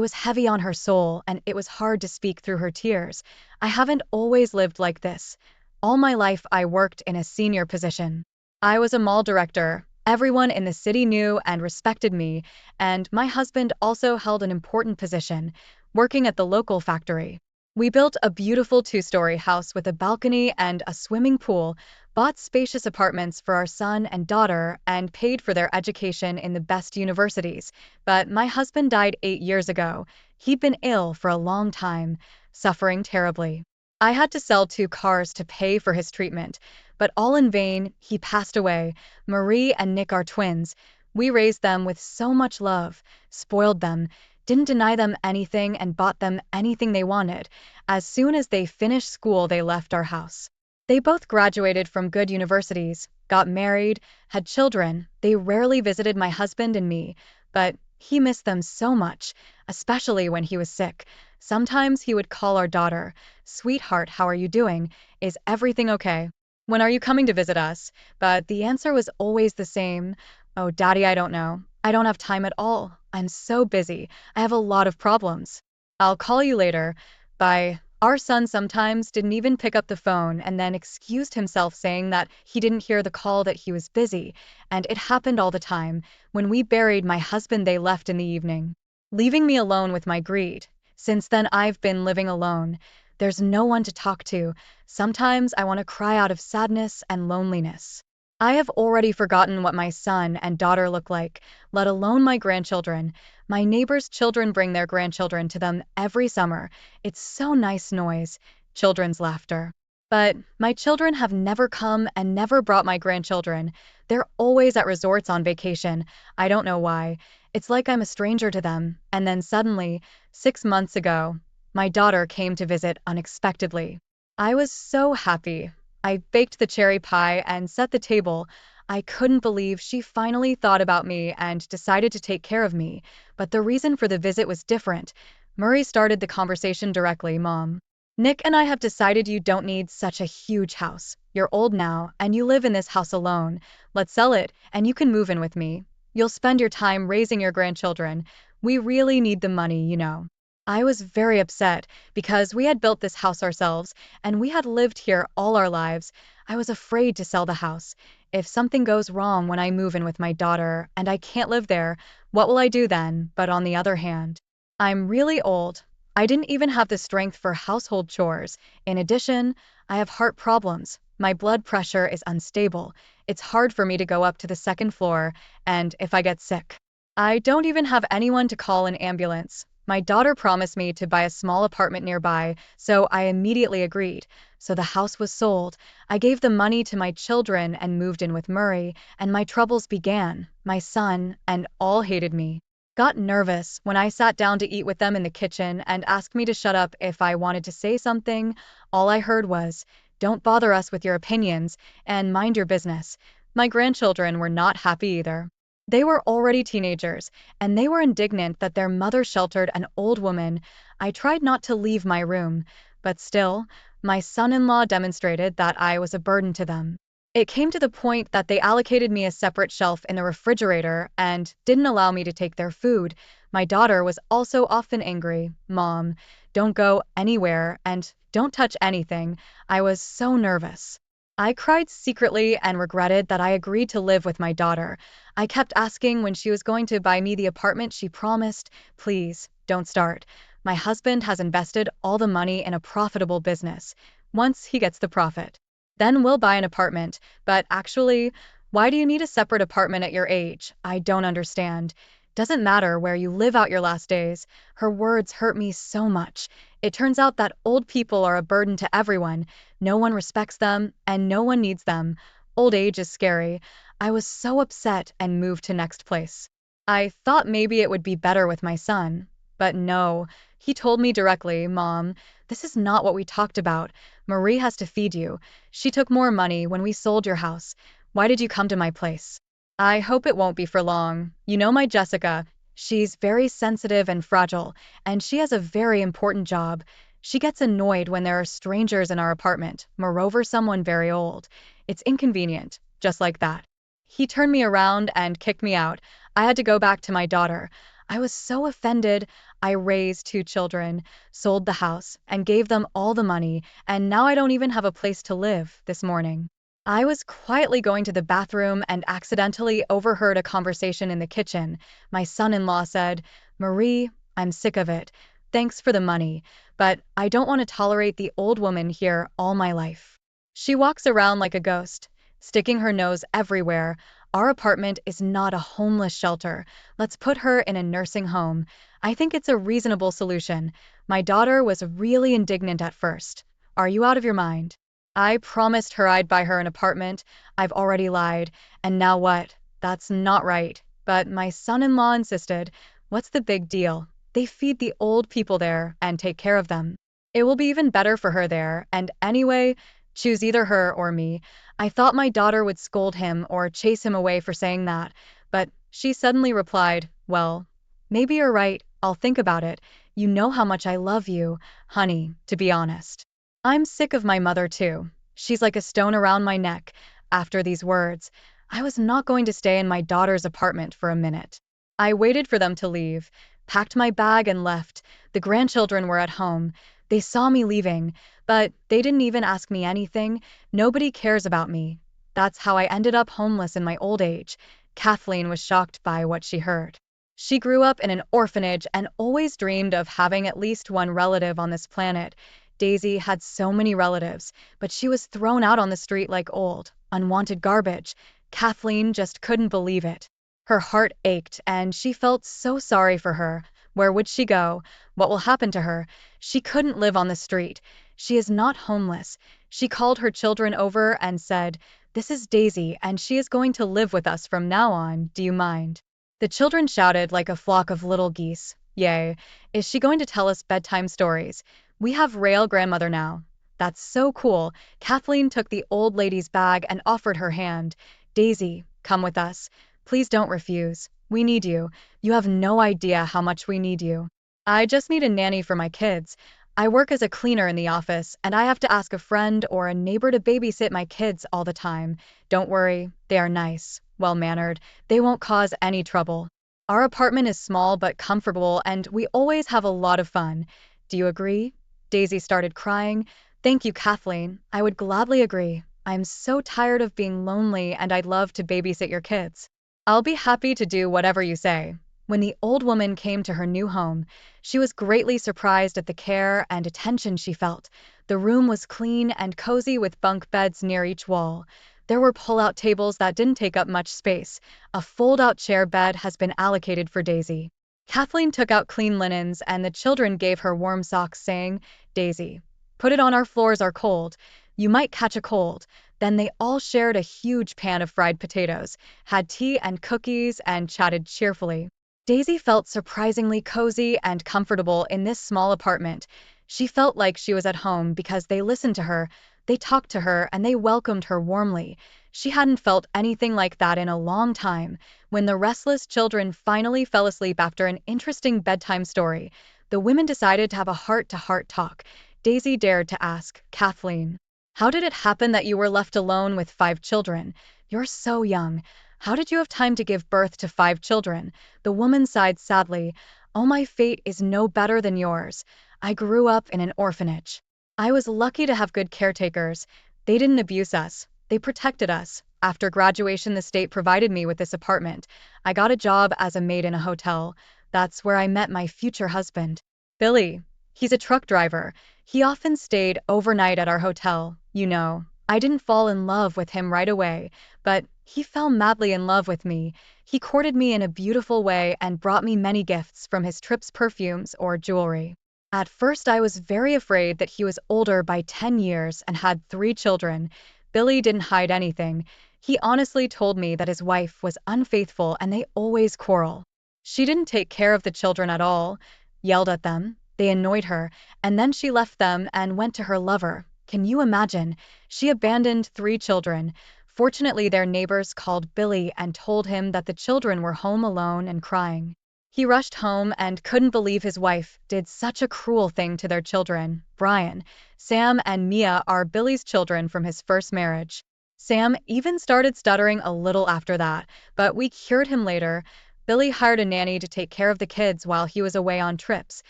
was heavy on her soul, and it was hard to speak through her tears. I haven't always lived like this. All my life I worked in a senior position. I was a mall director. Everyone in the city knew and respected me, and my husband also held an important position, working at the local factory. We built a beautiful two-story house with a balcony and a swimming pool, bought spacious apartments for our son and daughter, and paid for their education in the best universities. But my husband died 8 years ago. He'd been ill for a long time, suffering terribly. I had to sell 2 cars to pay for his treatment, but all in vain. He passed away. Marie and Nick are twins. We raised them with so much love, spoiled them, didn't deny them anything, and bought them anything they wanted. As soon as they finished school, they left our house. They both graduated from good universities, got married, had children. They rarely visited my husband and me, but he missed them so much, especially when he was sick. Sometimes he would call our daughter, "Sweetheart, how are you doing? Is everything okay? When are you coming to visit us?" But the answer was always the same: "Oh, Daddy, I don't know. I don't have time at all. I'm so busy. I have a lot of problems. I'll call you later. Bye." Our son sometimes didn't even pick up the phone and then excused himself, saying that he didn't hear the call, that he was busy, and it happened all the time. When we buried my husband, they left in the evening, leaving me alone with my greed. Since then, I've been living alone. There's no one to talk to. Sometimes I want to cry out of sadness and loneliness. I have already forgotten what my son and daughter look like, let alone my grandchildren. My neighbors' children bring their grandchildren to them every summer. It's so nice noise, children's laughter. But my children have never come and never brought my grandchildren. They're always at resorts on vacation. I don't know why. It's like I'm a stranger to them. And then suddenly, 6 months ago, my daughter came to visit unexpectedly. I was so happy. I baked the cherry pie and set the table. I couldn't believe she finally thought about me and decided to take care of me. But the reason for the visit was different. Murray started the conversation directly. "Mom, Nick and I have decided you don't need such a huge house. You're old now, and you live in this house alone. Let's sell it, and you can move in with me. You'll spend your time raising your grandchildren. We really need the money, you know." I was very upset because we had built this house ourselves and we had lived here all our lives. I was afraid to sell the house. If something goes wrong when I move in with my daughter and I can't live there, what will I do then? But on the other hand, I'm really old. I didn't even have the strength for household chores. In addition, I have heart problems. My blood pressure is unstable. It's hard for me to go up to the second floor, and if I get sick, I don't even have anyone to call an ambulance. My daughter promised me to buy a small apartment nearby, so I immediately agreed. So the house was sold. I gave the money to my children and moved in with Murray, and my troubles began. My son, and all hated me, got nervous when I sat down to eat with them in the kitchen and asked me to shut up if I wanted to say something. All I heard was, "Don't bother us with your opinions, and mind your business." My grandchildren were not happy either. They were already teenagers, and they were indignant that their mother sheltered an old woman. I tried not to leave my room, but still, my son-in-law demonstrated that I was a burden to them. It came to the point that they allocated me a separate shelf in the refrigerator and didn't allow me to take their food. My daughter was also often angry. "Mom, don't go anywhere and don't touch anything." I was so nervous. I cried secretly and regretted that I agreed to live with my daughter. I kept asking when she was going to buy me the apartment she promised. "Please, don't start. My husband has invested all the money in a profitable business. Once he gets the profit, then we'll buy an apartment." But actually, why do you need a separate apartment at your age? I don't understand. Doesn't matter where you live out your last days. Her words hurt me so much. It turns out that old people are a burden to everyone. No one respects them, and no one needs them. Old age is scary. I was so upset and moved to next place. I thought maybe it would be better with my son. But no, he told me directly, "Mom, this is not what we talked about. Marie has to feed you. She took more money when we sold your house. Why did you come to my place?" I hope it won't be for long. You know my Jessica. She's very sensitive and fragile, and she has a very important job. She gets annoyed when there are strangers in our apartment, moreover someone very old. It's inconvenient, just like that. He turned me around and kicked me out. I had to go back to my daughter. I was so offended. I raised two children, sold the house, and gave them all the money, and now I don't even have a place to live this morning. I was quietly going to the bathroom and accidentally overheard a conversation in the kitchen. My son-in-law said, "Marie, I'm sick of it. Thanks for the money, but I don't want to tolerate the old woman here all my life. She walks around like a ghost, sticking her nose everywhere. Our apartment is not a homeless shelter. Let's put her in a nursing home. I think it's a reasonable solution." My daughter was really indignant at first. "Are you out of your mind? I promised her I'd buy her an apartment. I've already lied. And now what? That's not right." But my son-in-law insisted. "What's the big deal? They feed the old people there and take care of them. It will be even better for her there, and anyway, choose either her or me." I thought my daughter would scold him or chase him away for saying that, but she suddenly replied, "Well, maybe you're right. I'll think about it. You know how much I love you, honey, to be honest. I'm sick of my mother too. She's like a stone around my neck." After these words, I was not going to stay in my daughter's apartment for a minute. I waited for them to leave, packed my bag and left. The grandchildren were at home. They saw me leaving, but they didn't even ask me anything. Nobody cares about me. That's how I ended up homeless in my old age. Kathleen was shocked by what she heard. She grew up in an orphanage and always dreamed of having at least one relative on this planet. Daisy had so many relatives, but she was thrown out on the street like old, unwanted garbage. Kathleen just couldn't believe it. Her heart ached, and she felt so sorry for her. Where would she go? What will happen to her? She couldn't live on the street. She is not homeless. She called her children over and said, "This is Daisy, and she is going to live with us from now on. Do you mind?" The children shouted like a flock of little geese, "Yay! Is she going to tell us bedtime stories? We have Rail grandmother now." "That's so cool." Kathleen took the old lady's bag and offered her hand. "Daisy, come with us. Please don't refuse. We need you. You have no idea how much we need you." "I just need a nanny for my kids. I work as a cleaner in the office, and I have to ask a friend or a neighbor to babysit my kids all the time. Don't worry, they are nice, well-mannered. They won't cause any trouble. Our apartment is small but comfortable, and we always have a lot of fun. Do you agree?" Daisy started crying. "Thank you, Kathleen. I would gladly agree. I'm so tired of being lonely, and I'd love to babysit your kids." "I'll be happy to do whatever you say." When the old woman came to her new home, she was greatly surprised at the care and attention she felt. The room was clean and cozy with bunk beds near each wall. There were pull-out tables that didn't take up much space. A fold-out chair bed has been allocated for Daisy. Kathleen took out clean linens and the children gave her warm socks, saying, "Daisy, put it on, our floors are cold. You might catch a cold." Then they all shared a huge pan of fried potatoes, had tea and cookies, and chatted cheerfully. Daisy felt surprisingly cozy and comfortable in this small apartment. She felt like she was at home because they listened to her, they talked to her, and they welcomed her warmly. She hadn't felt anything like that in a long time. When the restless children finally fell asleep after an interesting bedtime story, the women decided to have a heart-to-heart talk. Daisy dared to ask, "Kathleen, how did it happen that you were left alone with 5 children? You're so young. How did you have time to give birth to 5 children?" The woman sighed sadly. "Oh, my fate is no better than yours. I grew up in an orphanage. I was lucky to have good caretakers. They didn't abuse us. They protected us. After graduation, the state provided me with this apartment. I got a job as a maid in a hotel. That's where I met my future husband, Billy. He's a truck driver. He often stayed overnight at our hotel. You know, I didn't fall in love with him right away, but he fell madly in love with me. He courted me in a beautiful way and brought me many gifts, from his trips, perfumes, or jewelry. At first, I was very afraid that he was older by 10 years and had 3 children. Billy didn't hide anything. He honestly told me that his wife was unfaithful and they always quarrel. She didn't take care of the children at all, yelled at them, they annoyed her, and then she left them and went to her lover. Can you imagine? She abandoned 3 children. Fortunately, their neighbors called Billy and told him that the children were home alone and crying. He rushed home and couldn't believe his wife did such a cruel thing to their children. Brian, Sam, and Mia are Billy's children from his first marriage. Sam even started stuttering a little after that, but we cured him later. Billy hired a nanny to take care of the kids while he was away on trips.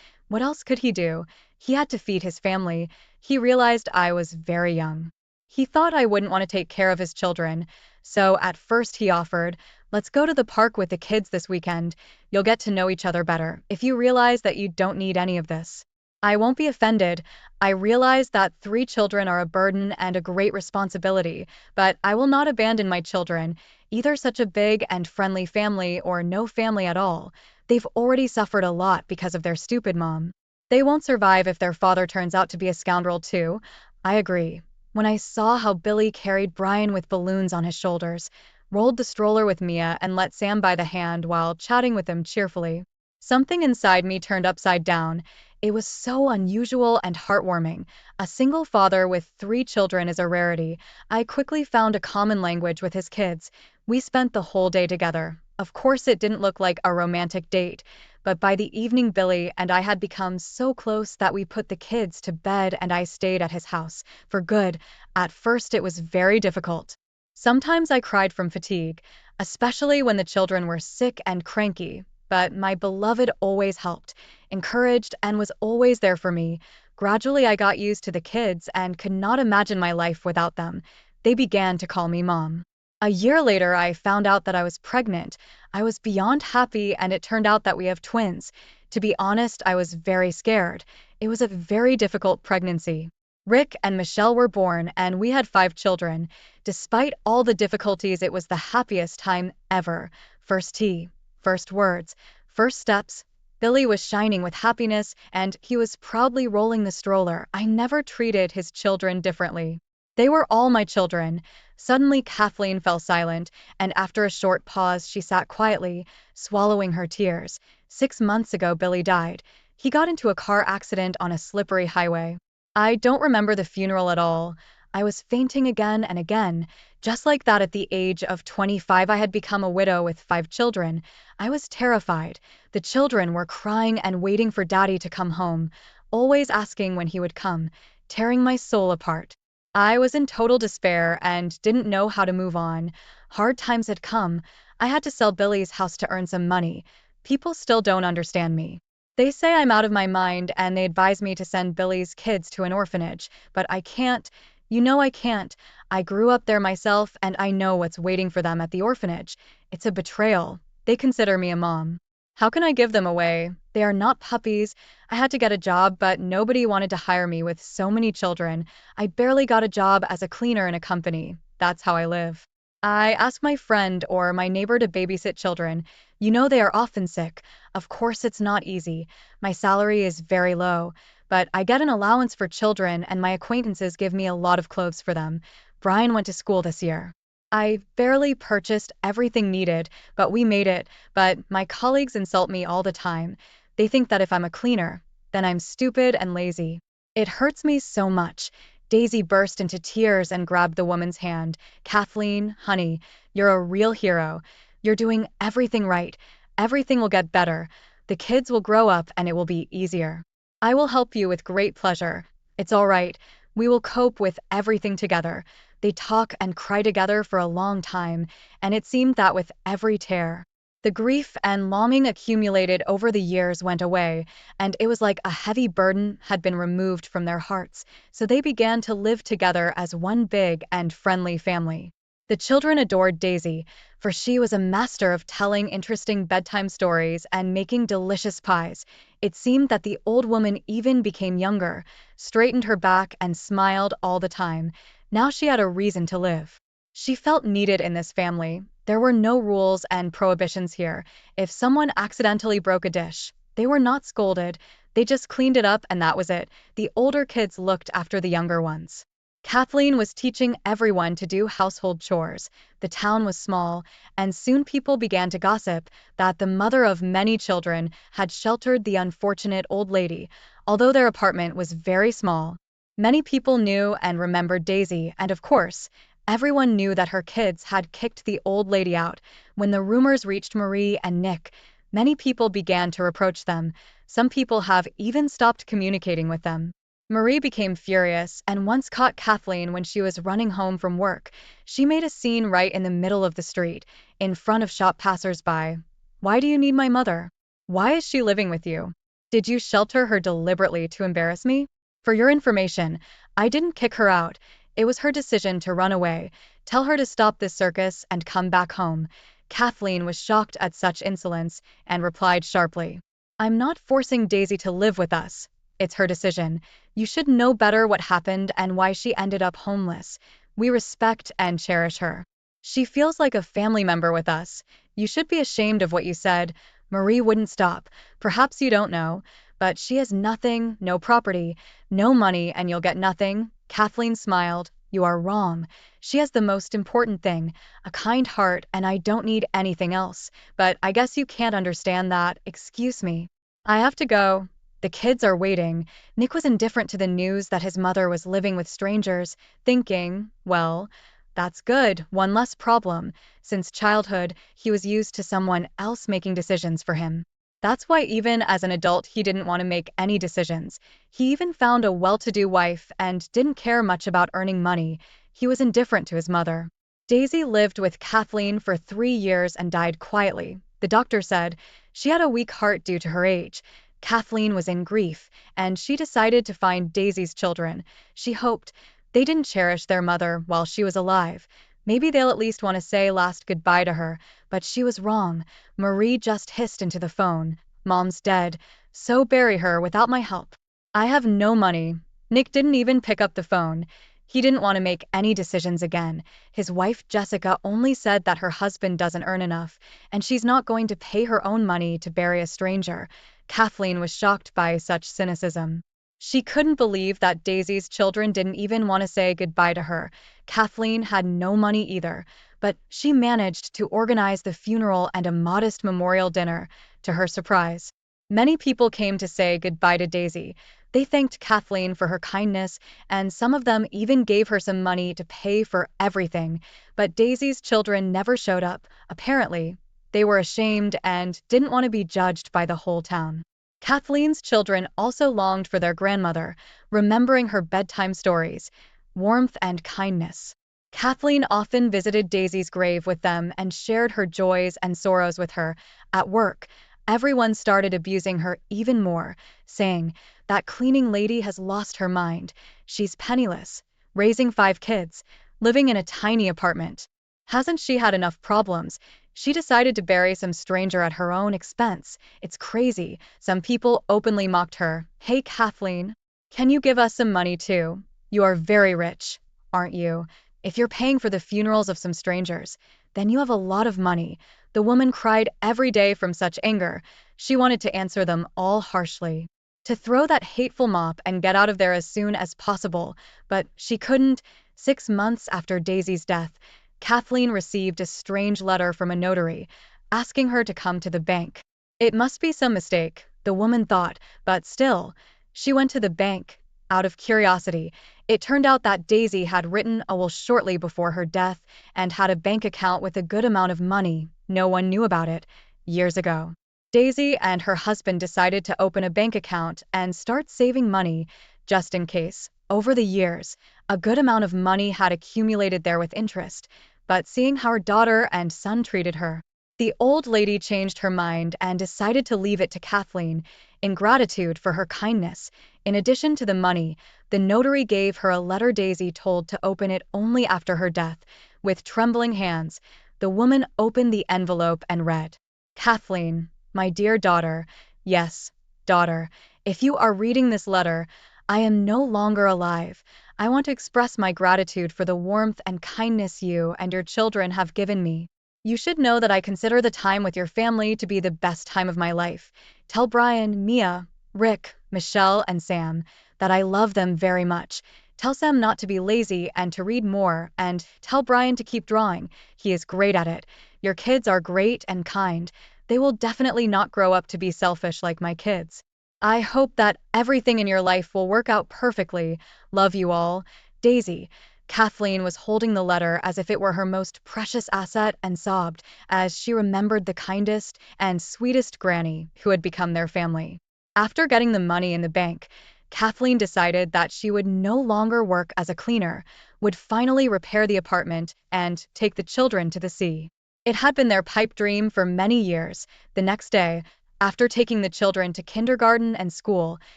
What else could he do? He had to feed his family. He realized I was very young. He thought I wouldn't want to take care of his children, so at first he offered, "Let's go to the park with the kids this weekend. You'll get to know each other better if you realize that you don't need any of this." I won't be offended. I realize that 3 children are a burden and a great responsibility, but I will not abandon my children, either such a big and friendly family or no family at all. They've already suffered a lot because of their stupid mom. They won't survive if their father turns out to be a scoundrel too. I agree. When I saw how Billy carried Brian with balloons on his shoulders, rolled the stroller with Mia, and let Sam by the hand while chatting with him cheerfully, something inside me turned upside down. It was so unusual and heartwarming. A single father with 3 children is a rarity. I quickly found a common language with his kids. We spent the whole day together. Of course, it didn't look like a romantic date, but by the evening, Billy and I had become so close that we put the kids to bed and I stayed at his house for good. At first, it was very difficult. Sometimes I cried from fatigue, especially when the children were sick and cranky, but my beloved always helped, encouraged, and was always there for me. Gradually, I got used to the kids and could not imagine my life without them. They began to call me Mom. A year later, I found out that I was pregnant. I was beyond happy, and it turned out that we have twins. To be honest, I was very scared. It was a very difficult pregnancy. Rick and Michelle were born, and we had 5 children. Despite all the difficulties, it was the happiest time ever. First tea, first words, first steps. Billy was shining with happiness, and he was proudly rolling the stroller. I never treated his children differently. They were all my children. Suddenly, Kathleen fell silent, and after a short pause, she sat quietly, swallowing her tears. 6 months ago, Billy died. He got into a car accident on a slippery highway. I don't remember the funeral at all. I was fainting again and again. Just like that, at the age of 25, I had become a widow with 5 children. I was terrified. The children were crying and waiting for Daddy to come home, always asking when he would come, tearing my soul apart. I was in total despair and didn't know how to move on. Hard times had come. I had to sell Billy's house to earn some money. People still don't understand me. They say I'm out of my mind and they advise me to send Billy's kids to an orphanage, but I can't. You know I can't. I grew up there myself and I know what's waiting for them at the orphanage. It's a betrayal. They consider me a mom. How can I give them away? They are not puppies. I had to get a job, but nobody wanted to hire me with so many children. I barely got a job as a cleaner in a company. That's how I live. I ask my friend or my neighbor to babysit children. You know they are often sick. Of course, it's not easy. My salary is very low, but I get an allowance for children and my acquaintances give me a lot of clothes for them. Brian went to school this year. I barely purchased everything needed, but we made it. But my colleagues insult me all the time. They think that if I'm a cleaner, then I'm stupid and lazy. It hurts me so much. Daisy burst into tears and grabbed the woman's hand. "Kathleen, honey, you're a real hero. You're doing everything right. Everything will get better. The kids will grow up and it will be easier. I will help you with great pleasure. It's all right. We will cope with everything together." They talk and cry together for a long time, and it seemed that with every tear, the grief and longing accumulated over the years went away, and it was like a heavy burden had been removed from their hearts, so they began to live together as one big and friendly family. The children adored Daisy, for she was a master of telling interesting bedtime stories and making delicious pies. It seemed that the old woman even became younger, straightened her back, and smiled all the time. Now she had a reason to live. She felt needed in this family. There were no rules and prohibitions here. If someone accidentally broke a dish, they were not scolded. They just cleaned it up and that was it. The older kids looked after the younger ones. Kathleen was teaching everyone to do household chores. The town was small, and soon people began to gossip that the mother of many children had sheltered the unfortunate old lady, although their apartment was very small. Many people knew and remembered Daisy, and of course, everyone knew that her kids had kicked the old lady out. When the rumors reached Marie and Nick, Many people began to reproach them. Some people have even stopped communicating with them. Marie became furious and once caught Kathleen when she was running home from work. She made a scene right in the middle of the street, in front of shop passers-by. "Why do you need my mother? Why is she living with you? Did you shelter her deliberately to embarrass me? For your information, I didn't kick her out. It was her decision to run away. Tell her to stop this circus and come back home." Kathleen was shocked at such insolence and replied sharply, "I'm not forcing Daisy to live with us. It's her decision. You should know better what happened and why she ended up homeless. We respect and cherish her. She feels like a family member with us. You should be ashamed of what you said." Marie wouldn't stop. "Perhaps you don't know, but she has nothing, no property, no money, and you'll get nothing." Kathleen smiled. "You are wrong. She has the most important thing, a kind heart, and I don't need anything else. But I guess you can't understand that. Excuse me. I have to go. The kids are waiting." Nick was indifferent to the news that his mother was living with strangers, thinking, well, that's good, one less problem. Since childhood, he was used to someone else making decisions for him. That's why even as an adult he didn't want to make any decisions. He even found a well-to-do wife and didn't care much about earning money. He was indifferent to his mother. Daisy lived with Kathleen for 3 years and died quietly. The doctor said she had a weak heart due to her age. Kathleen was in grief, and she decided to find Daisy's children. She hoped they didn't cherish their mother while she was alive. Maybe they'll at least want to say last goodbye to her. But she was wrong. Marie just hissed into the phone, "Mom's dead, so bury her without my help. I have no money." Nick didn't even pick up the phone. He didn't want to make any decisions again. His wife Jessica only said that her husband doesn't earn enough, and she's not going to pay her own money to bury a stranger. Kathleen was shocked by such cynicism. She couldn't believe that Daisy's children didn't even want to say goodbye to her. Kathleen had no money either, but she managed to organize the funeral and a modest memorial dinner, to her surprise. Many people came to say goodbye to Daisy. They thanked Kathleen for her kindness, and some of them even gave her some money to pay for everything. But Daisy's children never showed up. Apparently, they were ashamed and didn't want to be judged by the whole town. Kathleen's children also longed for their grandmother, remembering her bedtime stories, warmth and kindness. Kathleen often visited Daisy's grave with them and shared her joys and sorrows with her. At work, everyone started abusing her even more, saying, "That cleaning lady has lost her mind. She's penniless, raising 5 kids, living in a tiny apartment. Hasn't she had enough problems? She decided to bury some stranger at her own expense. It's crazy." Some people openly mocked her. "Hey Kathleen, can you give us some money too? You are very rich, aren't you? If you're paying for the funerals of some strangers, then you have a lot of money." The woman cried every day from such anger. She wanted to answer them all harshly, to throw that hateful mop and get out of there as soon as possible, but she couldn't. 6 months after Daisy's death, Kathleen received a strange letter from a notary, asking her to come to the bank. It must be some mistake, the woman thought, but still, she went to the bank, out of curiosity. It turned out that Daisy had written a will shortly before her death and had a bank account with a good amount of money. No one knew about it. Years ago, Daisy and her husband decided to open a bank account and start saving money, just in case. Over the years, a good amount of money had accumulated there with interest, but seeing how her daughter and son treated her, the old lady changed her mind and decided to leave it to Kathleen, in gratitude for her kindness. In addition to the money, the notary gave her a letter Daisy told to open it only after her death. With trembling hands, the woman opened the envelope and read, "Kathleen, my dear daughter," yes, daughter, "if you are reading this letter, I am no longer alive. I want to express my gratitude for the warmth and kindness you and your children have given me. You should know that I consider the time with your family to be the best time of my life. Tell Brian, Mia, Rick, Michelle, and Sam that I love them very much. Tell Sam not to be lazy and to read more, and tell Brian to keep drawing. He is great at it. Your kids are great and kind. They will definitely not grow up to be selfish like my kids. I hope that everything in your life will work out perfectly. Love you all. Daisy." Kathleen was holding the letter as if it were her most precious asset and sobbed as she remembered the kindest and sweetest granny who had become their family. After getting the money in the bank, Kathleen decided that she would no longer work as a cleaner, would finally repair the apartment, and take the children to the sea. It had been their pipe dream for many years. The next day, after taking the children to kindergarten and school,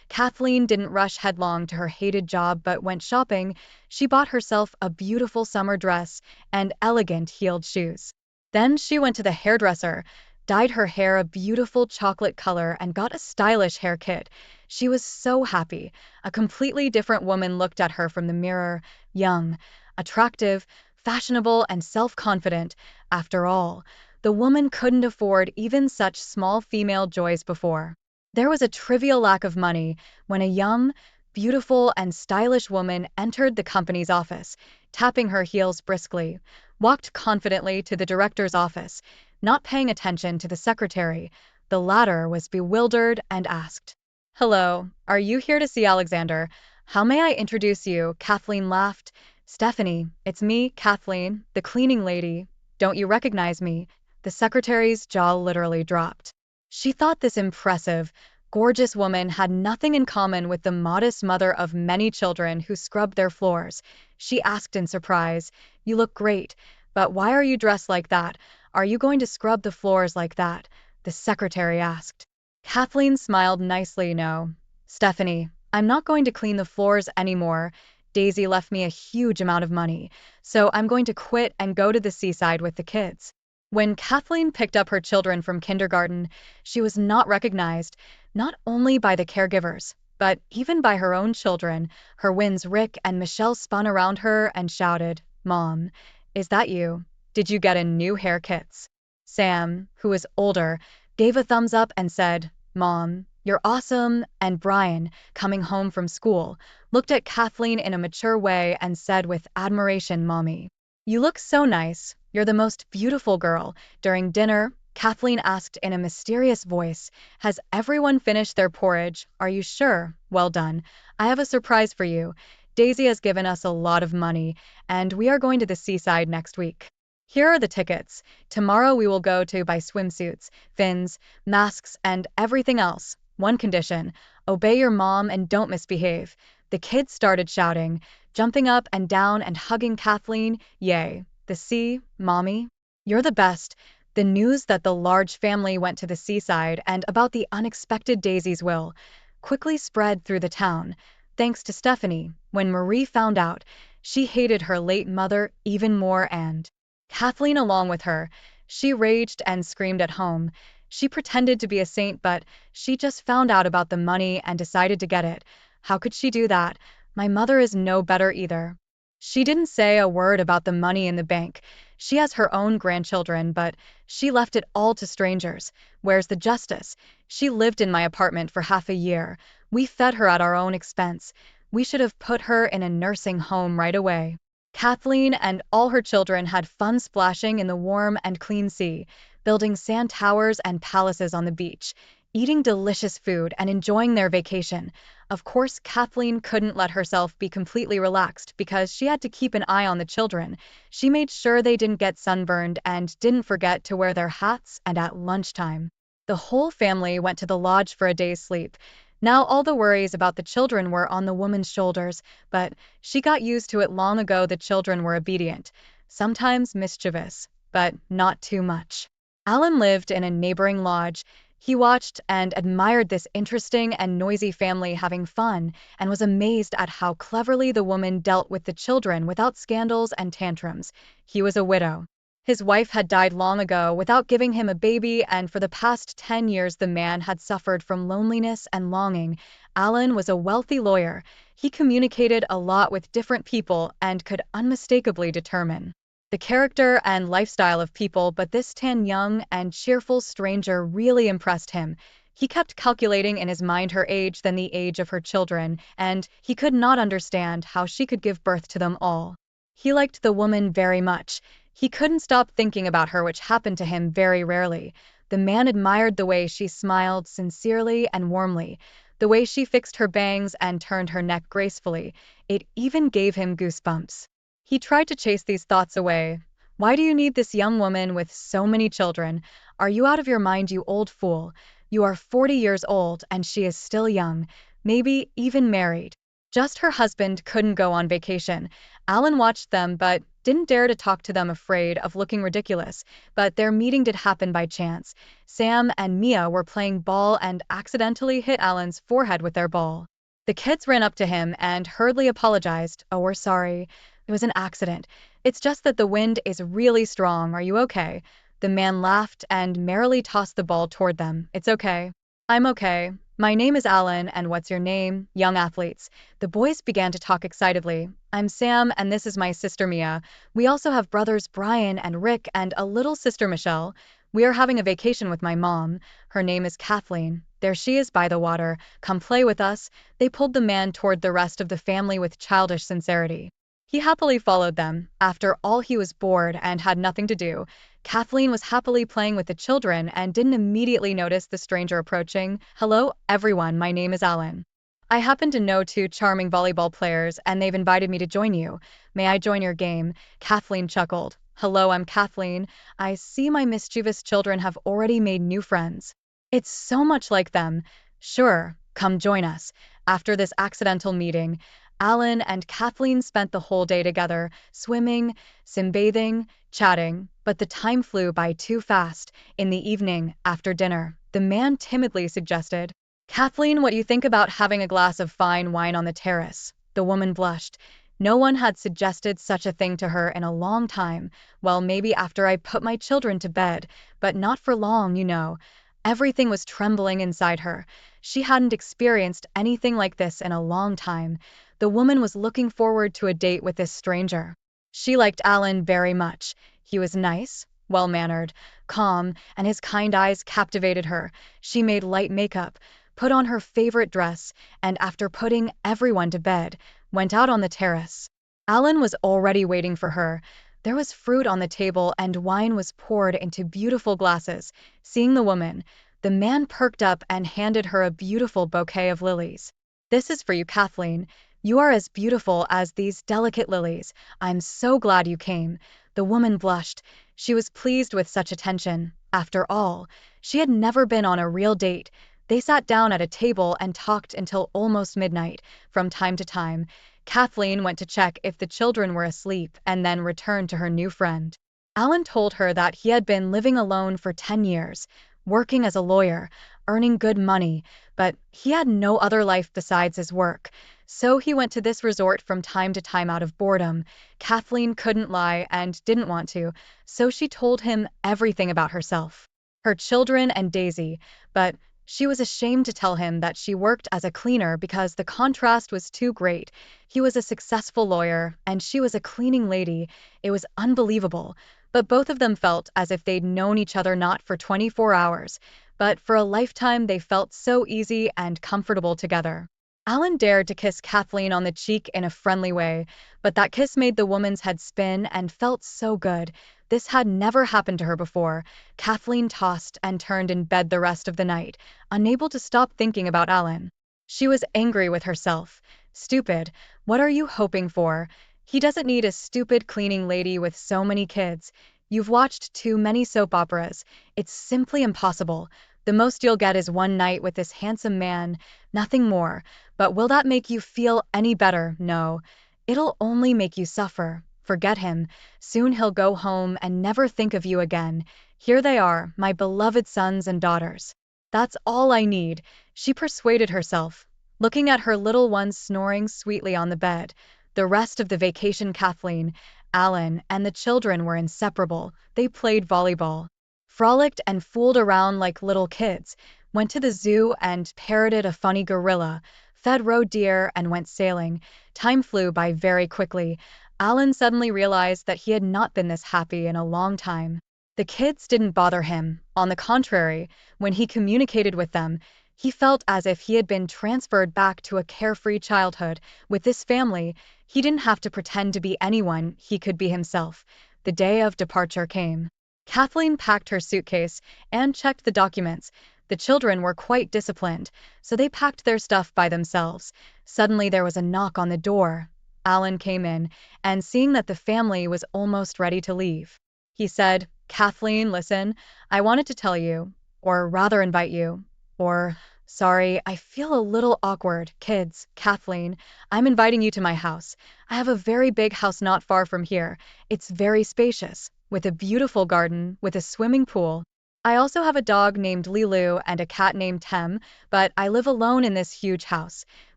Kathleen didn't rush headlong to her hated job but went shopping. She bought herself a beautiful summer dress and elegant heeled shoes. Then she went to the hairdresser, dyed her hair a beautiful chocolate color, and got a stylish hair kit. She was so happy. A completely different woman looked at her from the mirror, young, attractive, fashionable, and self-confident. After all, the woman couldn't afford even such small female joys before. There was a trivial lack of money when a young, beautiful, and stylish woman entered the company's office, tapping her heels briskly, walked confidently to the director's office, not paying attention to the secretary. The latter was bewildered and asked, "Hello, are you here to see Alexander? How may I introduce you?" Kathleen laughed. "Stephanie, it's me, Kathleen, the cleaning lady. Don't you recognize me?" The secretary's jaw literally dropped. She thought this impressive, gorgeous woman had nothing in common with the modest mother of many children who scrubbed their floors. She asked in surprise, "You look great, but why are you dressed like that? Are you going to scrub the floors like that?" The secretary asked. Kathleen smiled nicely. "No, Stephanie, I'm not going to clean the floors anymore. Daisy left me a huge amount of money, so I'm going to quit and go to the seaside with the kids." When Kathleen picked up her children from kindergarten, she was not recognized, not only by the caregivers, but even by her own children. Her twins Rick and Michelle spun around her and shouted, "Mom, is that you? Did you get a new haircut?" Sam, who was older, gave a thumbs up and said, "Mom, you're awesome." And Brian, coming home from school, looked at Kathleen in a mature way and said with admiration, "Mommy, you look so nice. You're the most beautiful girl." During dinner, Kathleen asked in a mysterious voice, "Has everyone finished their porridge? Are you sure? Well done. I have a surprise for you. Daisy has given us a lot of money, and we are going to the seaside next week. Here are the tickets. Tomorrow we will go to buy swimsuits, fins, masks, and everything else. One condition: obey your mom and don't misbehave." The kids started shouting, jumping up and down and hugging Kathleen. "Yay, the sea, Mommy. You're the best." The news that the large family went to the seaside and about the unexpected Daisy's will quickly spread through the town. Thanks to Stephanie, when Marie found out, she hated her late mother even more, and Kathleen along with her. She raged and screamed at home. She pretended to be a saint, but she just found out about the money and decided to get it. How could she do that? My mother is no better either. She didn't say a word about the money in the bank. She has her own grandchildren, but she left it all to strangers. Where's the justice? She lived in my apartment for half a year. We fed her at our own expense. We should have put her in a nursing home right away. Kathleen and all her children had fun splashing in the warm and clean sea, building sand towers and palaces on the beach, eating delicious food and enjoying their vacation. Of course, Kathleen couldn't let herself be completely relaxed because she had to keep an eye on the children. She made sure they didn't get sunburned and didn't forget to wear their hats. And at lunchtime, the whole family went to the lodge for a day's sleep. Now all the worries about the children were on the woman's shoulders, but she got used to it long ago. The children were obedient, sometimes mischievous, but not too much. Alan lived in a neighboring lodge. He watched and admired this interesting and noisy family having fun, and was amazed at how cleverly the woman dealt with the children without scandals and tantrums. He was a widow. His wife had died long ago without giving him a baby, and for the past 10 years the man had suffered from loneliness and longing. Alan was a wealthy lawyer. He communicated a lot with different people and could unmistakably determine the character and lifestyle of people, but this tan, young, and cheerful stranger really impressed him. He kept calculating in his mind her age, then the age of her children, and he could not understand how she could give birth to them all. He liked the woman very much. He couldn't stop thinking about her, which happened to him very rarely. The man admired the way she smiled sincerely and warmly, the way she fixed her bangs and turned her neck gracefully. It even gave him goosebumps. He tried to chase these thoughts away. Why do you need this young woman with so many children? Are you out of your mind, you old fool? You are 40 years old and she is still young, maybe even married. Just her husband couldn't go on vacation. Alan watched them but didn't dare to talk to them, afraid of looking ridiculous. But their meeting did happen by chance. Sam and Mia were playing ball and accidentally hit Alan's forehead with their ball. The kids ran up to him and hurriedly apologized. Oh, we're sorry. It was an accident. It's just that the wind is really strong. Are you okay? The man laughed and merrily tossed the ball toward them. It's okay. I'm okay. My name is Alan, and what's your name? Young athletes. The boys began to talk excitedly. I'm Sam, and this is my sister Mia. We also have brothers Brian and Rick and a little sister Michelle. We are having a vacation with my mom. Her name is Kathleen. There she is by the water. Come play with us. They pulled the man toward the rest of the family with childish sincerity. He happily followed them. After all, he was bored and had nothing to do. Kathleen was happily playing with the children and didn't immediately notice the stranger approaching. Hello, everyone, my name is Alan. I happen to know two charming volleyball players and they've invited me to join you. May I join your game? Kathleen chuckled. Hello, I'm Kathleen. I see my mischievous children have already made new friends. It's so much like them. Sure, come join us. After this accidental meeting, Alan and Kathleen spent the whole day together, swimming, sunbathing, chatting, but the time flew by too fast. In the evening, after dinner, the man timidly suggested, Kathleen, what do you think about having a glass of fine wine on the terrace? The woman blushed. No one had suggested such a thing to her in a long time. Well, maybe after I put my children to bed, but not for long, you know. Everything was trembling inside her. She hadn't experienced anything like this in a long time. The woman was looking forward to a date with this stranger. She liked Alan very much. He was nice, well-mannered, calm, and his kind eyes captivated her. She made light makeup, put on her favorite dress, and after putting everyone to bed, went out on the terrace. Alan was already waiting for her. There was fruit on the table and wine was poured into beautiful glasses. Seeing the woman, the man perked up and handed her a beautiful bouquet of lilies. This is for you, Kathleen. You are as beautiful as these delicate lilies. I'm so glad you came. The woman blushed. She was pleased with such attention. After all, she had never been on a real date. They sat down at a table and talked until almost midnight. From time to time, Kathleen went to check if the children were asleep and then returned to her new friend. Alan told her that he had been living alone for 10 years, working as a lawyer, earning good money, but he had no other life besides his work. So he went to this resort from time to time out of boredom. Kathleen couldn't lie and didn't want to, so she told him everything about herself, her children and Daisy, but she was ashamed to tell him that she worked as a cleaner because the contrast was too great. He was a successful lawyer, and she was a cleaning lady. It was unbelievable, but both of them felt as if they'd known each other not for 24 hours, but for a lifetime. They felt so easy and comfortable together. Alan dared to kiss Kathleen on the cheek in a friendly way, but that kiss made the woman's head spin and felt so good. This had never happened to her before. Kathleen tossed and turned in bed the rest of the night, unable to stop thinking about Alan. She was angry with herself. Stupid. What are you hoping for? He doesn't need a stupid cleaning lady with so many kids. You've watched too many soap operas. It's simply impossible. The most you'll get is one night with this handsome man, nothing more. But will that make you feel any better? No. It'll only make you suffer. Forget him. Soon he'll go home and never think of you again. Here they are, my beloved sons and daughters. That's all I need, she persuaded herself, looking at her little ones snoring sweetly on the bed. The rest of the vacation, Kathleen, Alan, and the children were inseparable. They played volleyball, frolicked and fooled around like little kids, went to the zoo and parroted a funny gorilla, fed roe deer and went sailing. Time flew by very quickly. Alan suddenly realized that he had not been this happy in a long time. The kids didn't bother him. On the contrary, when he communicated with them, he felt as if he had been transferred back to a carefree childhood. With this family, he didn't have to pretend to be anyone. He could be himself. The day of departure came. Kathleen packed her suitcase and checked the documents. The children were quite disciplined, so they packed their stuff by themselves. Suddenly there was a knock on the door. Alan came in, and seeing that the family was almost ready to leave, he said, Kathleen, listen, I wanted to tell you, or rather invite you, or, sorry, I feel a little awkward, kids, Kathleen, I'm inviting you to my house. I have a very big house not far from here. It's very spacious, with a beautiful garden, with a swimming pool. I also have a dog named Lilu and a cat named Tem, but I live alone in this huge house,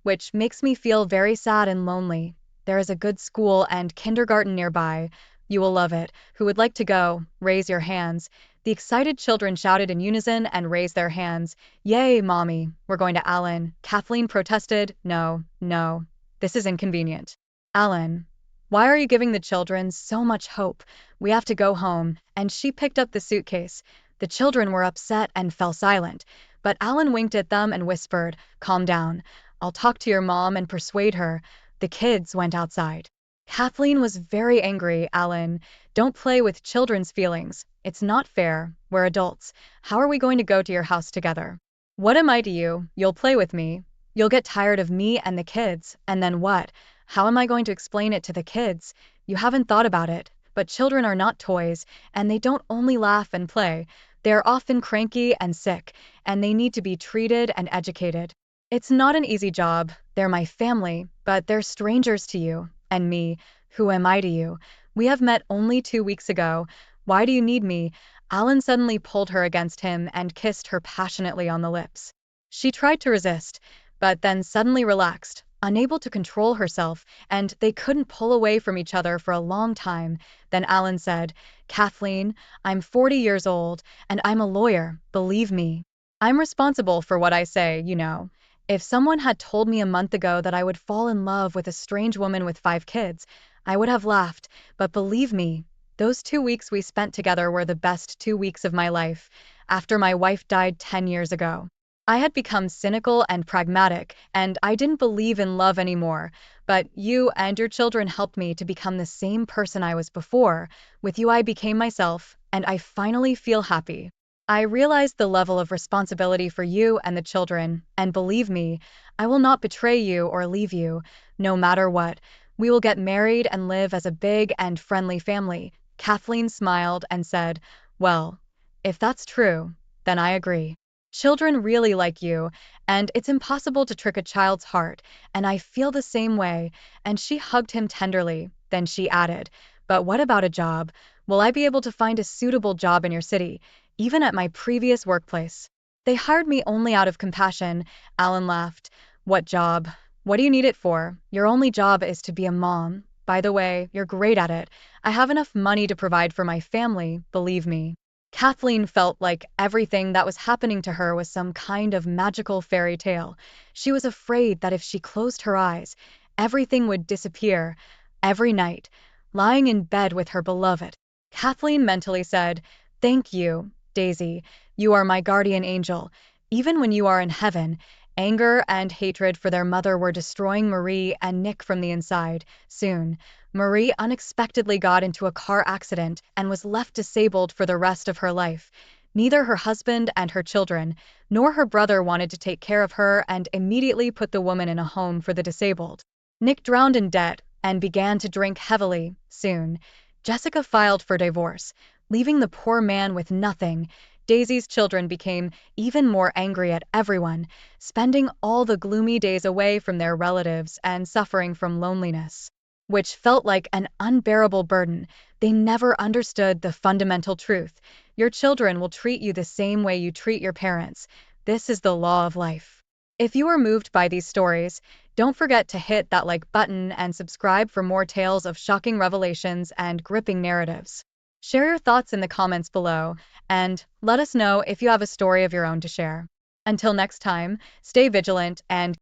which makes me feel very sad and lonely. There is a good school and kindergarten nearby. You will love it. Who would like to go? Raise your hands. The excited children shouted in unison and raised their hands. Yay, Mommy, we're going to Alan. Kathleen protested. No, no, this is inconvenient. Alan, why are you giving the children so much hope? We have to go home. And she picked up the suitcase. The children were upset and fell silent, but Alan winked at them and whispered, Calm down. I'll talk to your mom and persuade her. The kids went outside. Kathleen was very angry. Alan, don't play with children's feelings. It's not fair. We're adults. How are we going to go to your house together? What am I to you? You'll play with me. You'll get tired of me and the kids, and then what? How am I going to explain it to the kids? You haven't thought about it, but children are not toys, and they don't only laugh and play. They are often cranky and sick, and they need to be treated and educated. It's not an easy job. They're my family, but they're strangers to you and me. Who am I to you? We have met only 2 weeks ago. Why do you need me? Alan suddenly pulled her against him and kissed her passionately on the lips. She tried to resist, but then suddenly relaxed, unable to control herself, and they couldn't pull away from each other for a long time. Then Alan said, Kathleen, I'm 40 years old, and I'm a lawyer, believe me. I'm responsible for what I say, you know. If someone had told me a month ago that I would fall in love with a strange woman with 5 kids, I would have laughed, but believe me, those 2 weeks we spent together were the best 2 weeks of my life, after my wife died 10 years ago. I had become cynical and pragmatic, and I didn't believe in love anymore, but you and your children helped me to become the same person I was before. With you I became myself, and I finally feel happy. I realized the level of responsibility for you and the children, and believe me, I will not betray you or leave you, no matter what. We will get married and live as a big and friendly family. Kathleen smiled and said, Well, if that's true, then I agree. Children really like you, and it's impossible to trick a child's heart, and I feel the same way. And she hugged him tenderly. Then she added, But what about a job? Will I be able to find a suitable job in your city, even at my previous workplace? They hired me only out of compassion. Alan laughed. What job? What do you need it for? Your only job is to be a mom. By the way, you're great at it. I have enough money to provide for my family, believe me. Kathleen felt like everything that was happening to her was some kind of magical fairy tale. She was afraid that if she closed her eyes, everything would disappear. Every night, lying in bed with her beloved, Kathleen mentally said, Thank you, Daisy. You are my guardian angel. Even when you are in heaven, anger and hatred for their mother were destroying Marie and Nick from the inside. Soon, Marie unexpectedly got into a car accident and was left disabled for the rest of her life. Neither her husband and her children, nor her brother wanted to take care of her and immediately put the woman in a home for the disabled. Nick drowned in debt and began to drink heavily. Soon, Jessica filed for divorce, leaving the poor man with nothing. Daisy's children became even more angry at everyone, spending all the gloomy days away from their relatives and suffering from loneliness, which felt like an unbearable burden. They never understood the fundamental truth. Your children will treat you the same way you treat your parents. This is the law of life. If you are moved by these stories, don't forget to hit that like button and subscribe for more tales of shocking revelations and gripping narratives. Share your thoughts in the comments below, and let us know if you have a story of your own to share. Until next time, stay vigilant and